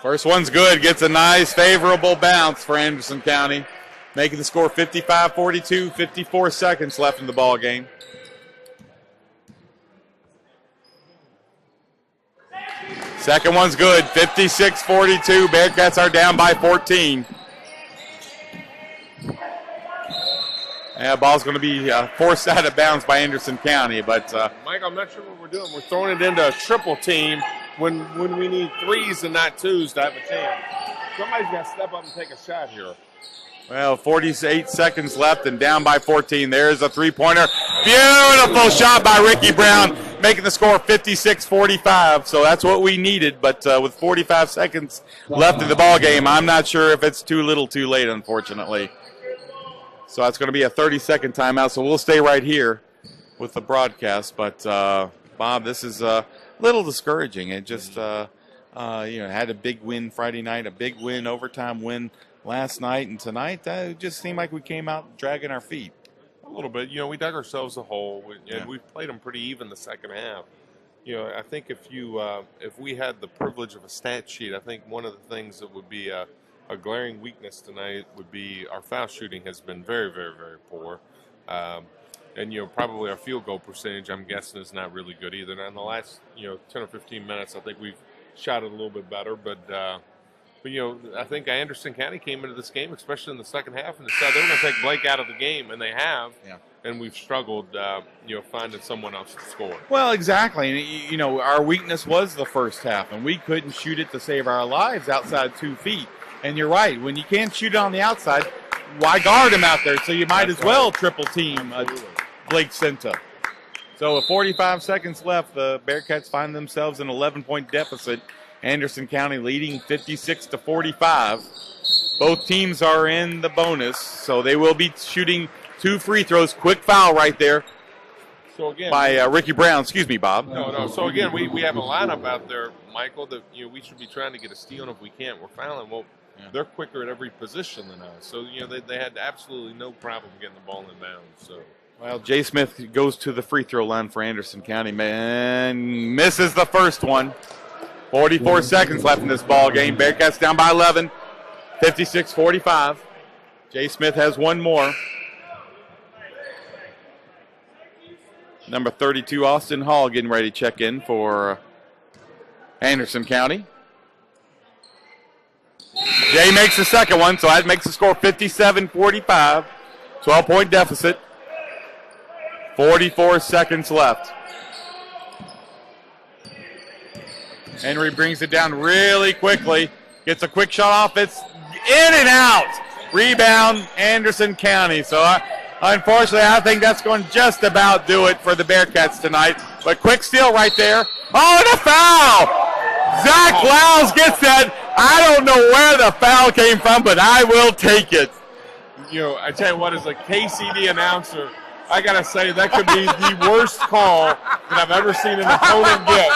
First one's good. Gets a nice, favorable bounce for Anderson County. Making the score 55-42, 54 seconds left in the ball game. Second one's good, 56-42. Bearcats are down by 14. Yeah, ball's going to be forced out of bounds by Anderson County. But Mike, I'm not sure what we're doing. We're throwing it into a triple team when we need threes and not twos to have a chance. Somebody's got to step up and take a shot here. Well, 48 seconds left and down by 14. There's a three-pointer. Beautiful shot by Ricky Brown, making the score 56-45. So that's what we needed. But with 45 seconds left in the ball game, I'm not sure if it's too little too late, unfortunately. So that's going to be a 30-second timeout. So we'll stay right here with the broadcast. But, Bob, this is a little discouraging. It just, had a big win Friday night, a big win, overtime win last night, and tonight it just seemed like we came out dragging our feet. A little bit. We dug ourselves a hole, and we've played them pretty even the second half. I think if we had the privilege of a stat sheet, I think one of the things that would be a glaring weakness tonight would be our foul shooting has been very, very, very poor. And probably our field goal percentage, I'm guessing, is not really good either. Now in the last 10 or 15 minutes, I think we've shot it a little bit better, but I think Anderson County came into this game, especially in the second half, and decided they were going to take Blake out of the game, and they have. Yeah. And we've struggled, finding someone else to score. Well, exactly. And, our weakness was the first half, and we couldn't shoot it to save our lives outside 2 feet. And you're right. When you can't shoot it on the outside, why guard him out there? So you might as well triple team Blake Senta. So with 45 seconds left, the Bearcats find themselves in an 11-point deficit. Anderson County leading 56-45. Both teams are in the bonus, so they will be shooting 2 free throws. Quick foul right there by Ricky Brown. Excuse me, Bob. No. So again, we have a lineup out there, Michael, that we should be trying to get a steal, and if we can't, we're fouling. Well, Yeah. They're quicker at every position than us. So, they had absolutely no problem getting the ball in bounds. So. Well, Jay Smith goes to the free throw line for Anderson County, man. Misses the first one. 44 seconds left in this ball game. Bearcats down by 11, 56-45. Jay Smith has one more. Number 32, Austin Hall, getting ready to check in for Anderson County. Jay makes the second one, so that makes the score 57-45. 12-point deficit. 44 seconds left. Henry brings it down really quickly. Gets a quick shot off. It's in and out. Rebound, Anderson County. So, unfortunately, I think that's going to just about do it for the Bearcats tonight. But quick steal right there. Oh, and a foul! Zach Lyles gets that. I don't know where the foul came from, but I will take it. I tell you what, as a KCD announcer, I got to say that could be the worst call that I've ever seen an opponent get.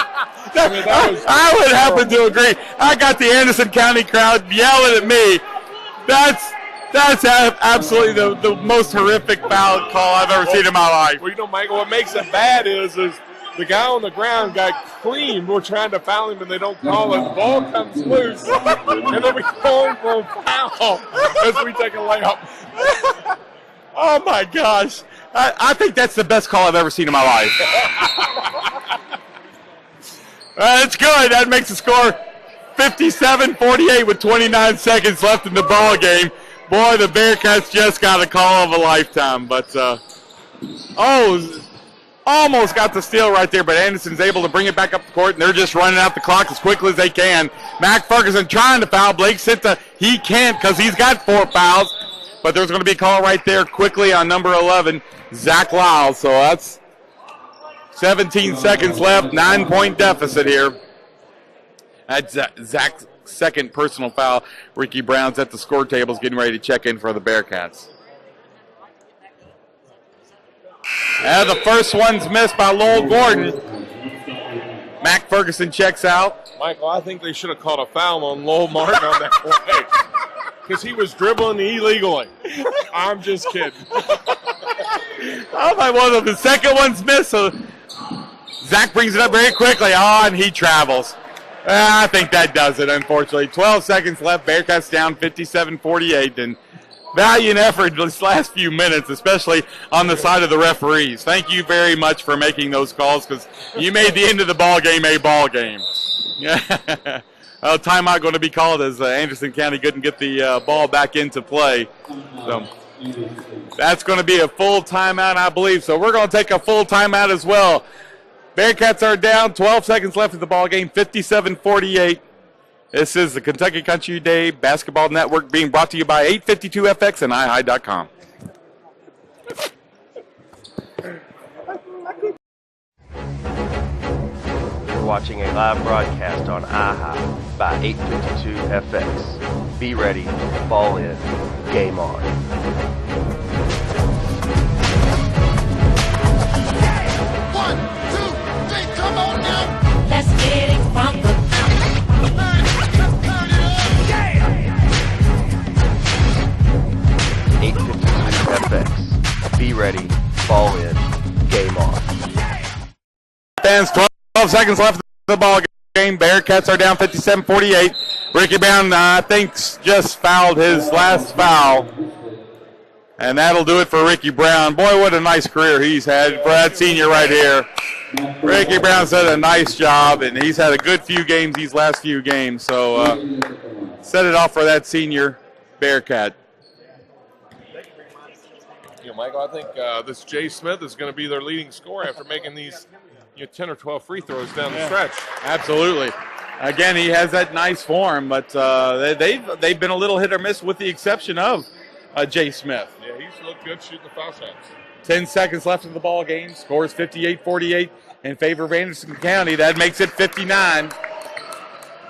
I would happen to agree. I got the Anderson County crowd yelling at me. That's absolutely the most horrific foul call I've ever seen in my life. Well, Michael, what makes it bad is the guy on the ground got clean. We're trying to foul him, and they don't call it. Ball comes loose, and then we call him for a foul as we take a layup. Oh, my gosh. I think that's the best call I've ever seen in my life. That's good. That makes the score 57-48 with 29 seconds left in the ball game. Boy, the Bearcats just got a call of a lifetime. But, almost got the steal right there, but Anderson's able to bring it back up the court, and they're just running out the clock as quickly as they can. Mac Ferguson trying to foul. Blake Sinta, he can't because he's got 4 fouls. But there's going to be a call right there quickly on number 11, Zach Lyles. So that's 17 seconds left, 9-point deficit here. That's Zach's second personal foul. Ricky Brown's at the score tables getting ready to check in for the Bearcats. And the first one's missed by Lowell Gordon. Mac Ferguson checks out. Michael, I think they should have called a foul on Lowell Martin on that play because he was dribbling illegally. I'm just kidding. Oh, my one, the second one's missed, so Zach brings it up very quickly. Oh, and he travels. I think that does it, unfortunately. 12 seconds left. Bearcats down 57-48. And valiant effort this last few minutes, especially on the side of the referees. Thank you very much for making those calls because you made the end of the ball game a ball game. Timeout going to be called as Anderson County couldn't get the ball back into play. So that's going to be a full timeout, I believe. So we're going to take a full timeout as well. Bearcats are down. 12 seconds left in the ball game. 57-48. This is the Kentucky Country Day Basketball Network being brought to you by 852FX and iHigh.com. You're watching a live broadcast on iHigh by 852FX. Be ready, ball in, game on. One, two, three, come on now. Let's get it from the 852FX. Be ready, ball in, game on. Fans, 12 seconds left in the ball game. Bearcats are down 57-48. Ricky Brown, I think, just fouled his last foul. And that'll do it for Ricky Brown. Boy, what a nice career he's had for that senior right here. Ricky Brown's done a nice job, and he's had a good few games these last few games. So set it off for that senior Bearcat. Michael, I think this Jay Smith is going to be their leading scorer after making these 10 or 12 free throws down the stretch. Absolutely. Again, he has that nice form, but they've been a little hit or miss with the exception of Jay Smith. Yeah, he's looked good shooting the foul shots. 10 seconds left in the ball game. Scores 58-48 in favor of Anderson County. That makes it 59.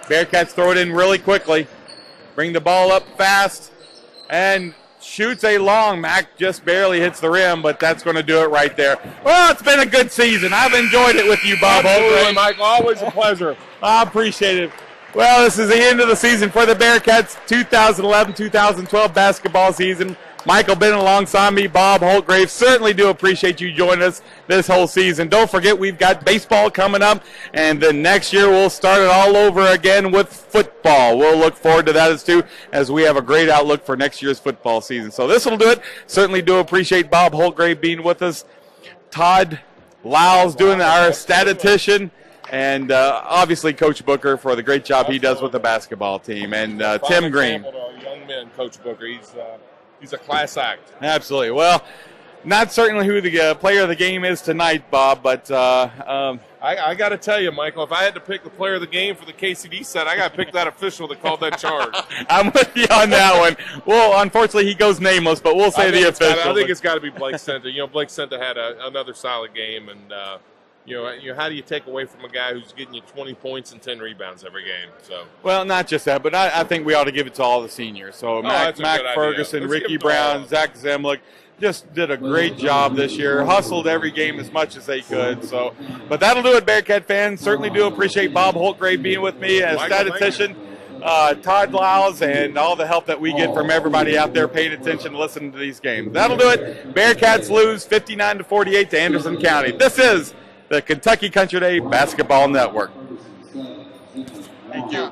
Bearcats throw it in really quickly. Bring the ball up fast and shoots a long. Mac just barely hits the rim, but that's going to do it right there. Well, it's been a good season. I've enjoyed it with you, Bob. Absolutely, Michael. Always a pleasure. I appreciate it. Well, this is the end of the season for the Bearcats, 2011-2012 basketball season. Michael Bennett alongside me, Bob Holtgrave. Certainly do appreciate you joining us this whole season. Don't forget, we've got baseball coming up, and then next year we'll start it all over again with football. We'll look forward to that as we have a great outlook for next year's football season. So this will do it. Certainly do appreciate Bob Holtgrave being with us. Todd Lyles doing our statistician. And obviously Coach Booker for the great job he does with the basketball team. And Tim Green. Young man, Coach Booker. He's a class act. Absolutely. Well, not certainly who the player of the game is tonight, Bob, but I got to tell you, Michael, if I had to pick the player of the game for the KCD set, I got to pick that official that called that charge. I'm with you on that one. Well, unfortunately, he goes nameless, but we'll say the official. I think it's got to be Blake Center. Blake Center had another solid game, and how do you take away from a guy who's getting you 20 points and 10 rebounds every game? So, well, not just that, but I think we ought to give it to all the seniors. So Mac Ferguson, Ricky Brown, Zach Zemlick just did a great job this year. Hustled every game as much as they could. So, but that'll do it, Bearcat fans. Certainly do appreciate Bob Holtgrave being with me as statistician. Todd Lyles, and all the help that we get from everybody out there paying attention and listening to these games. That'll do it. Bearcats lose 59-48 to Anderson County. This is the Kentucky Country Day Basketball Network. Thank you.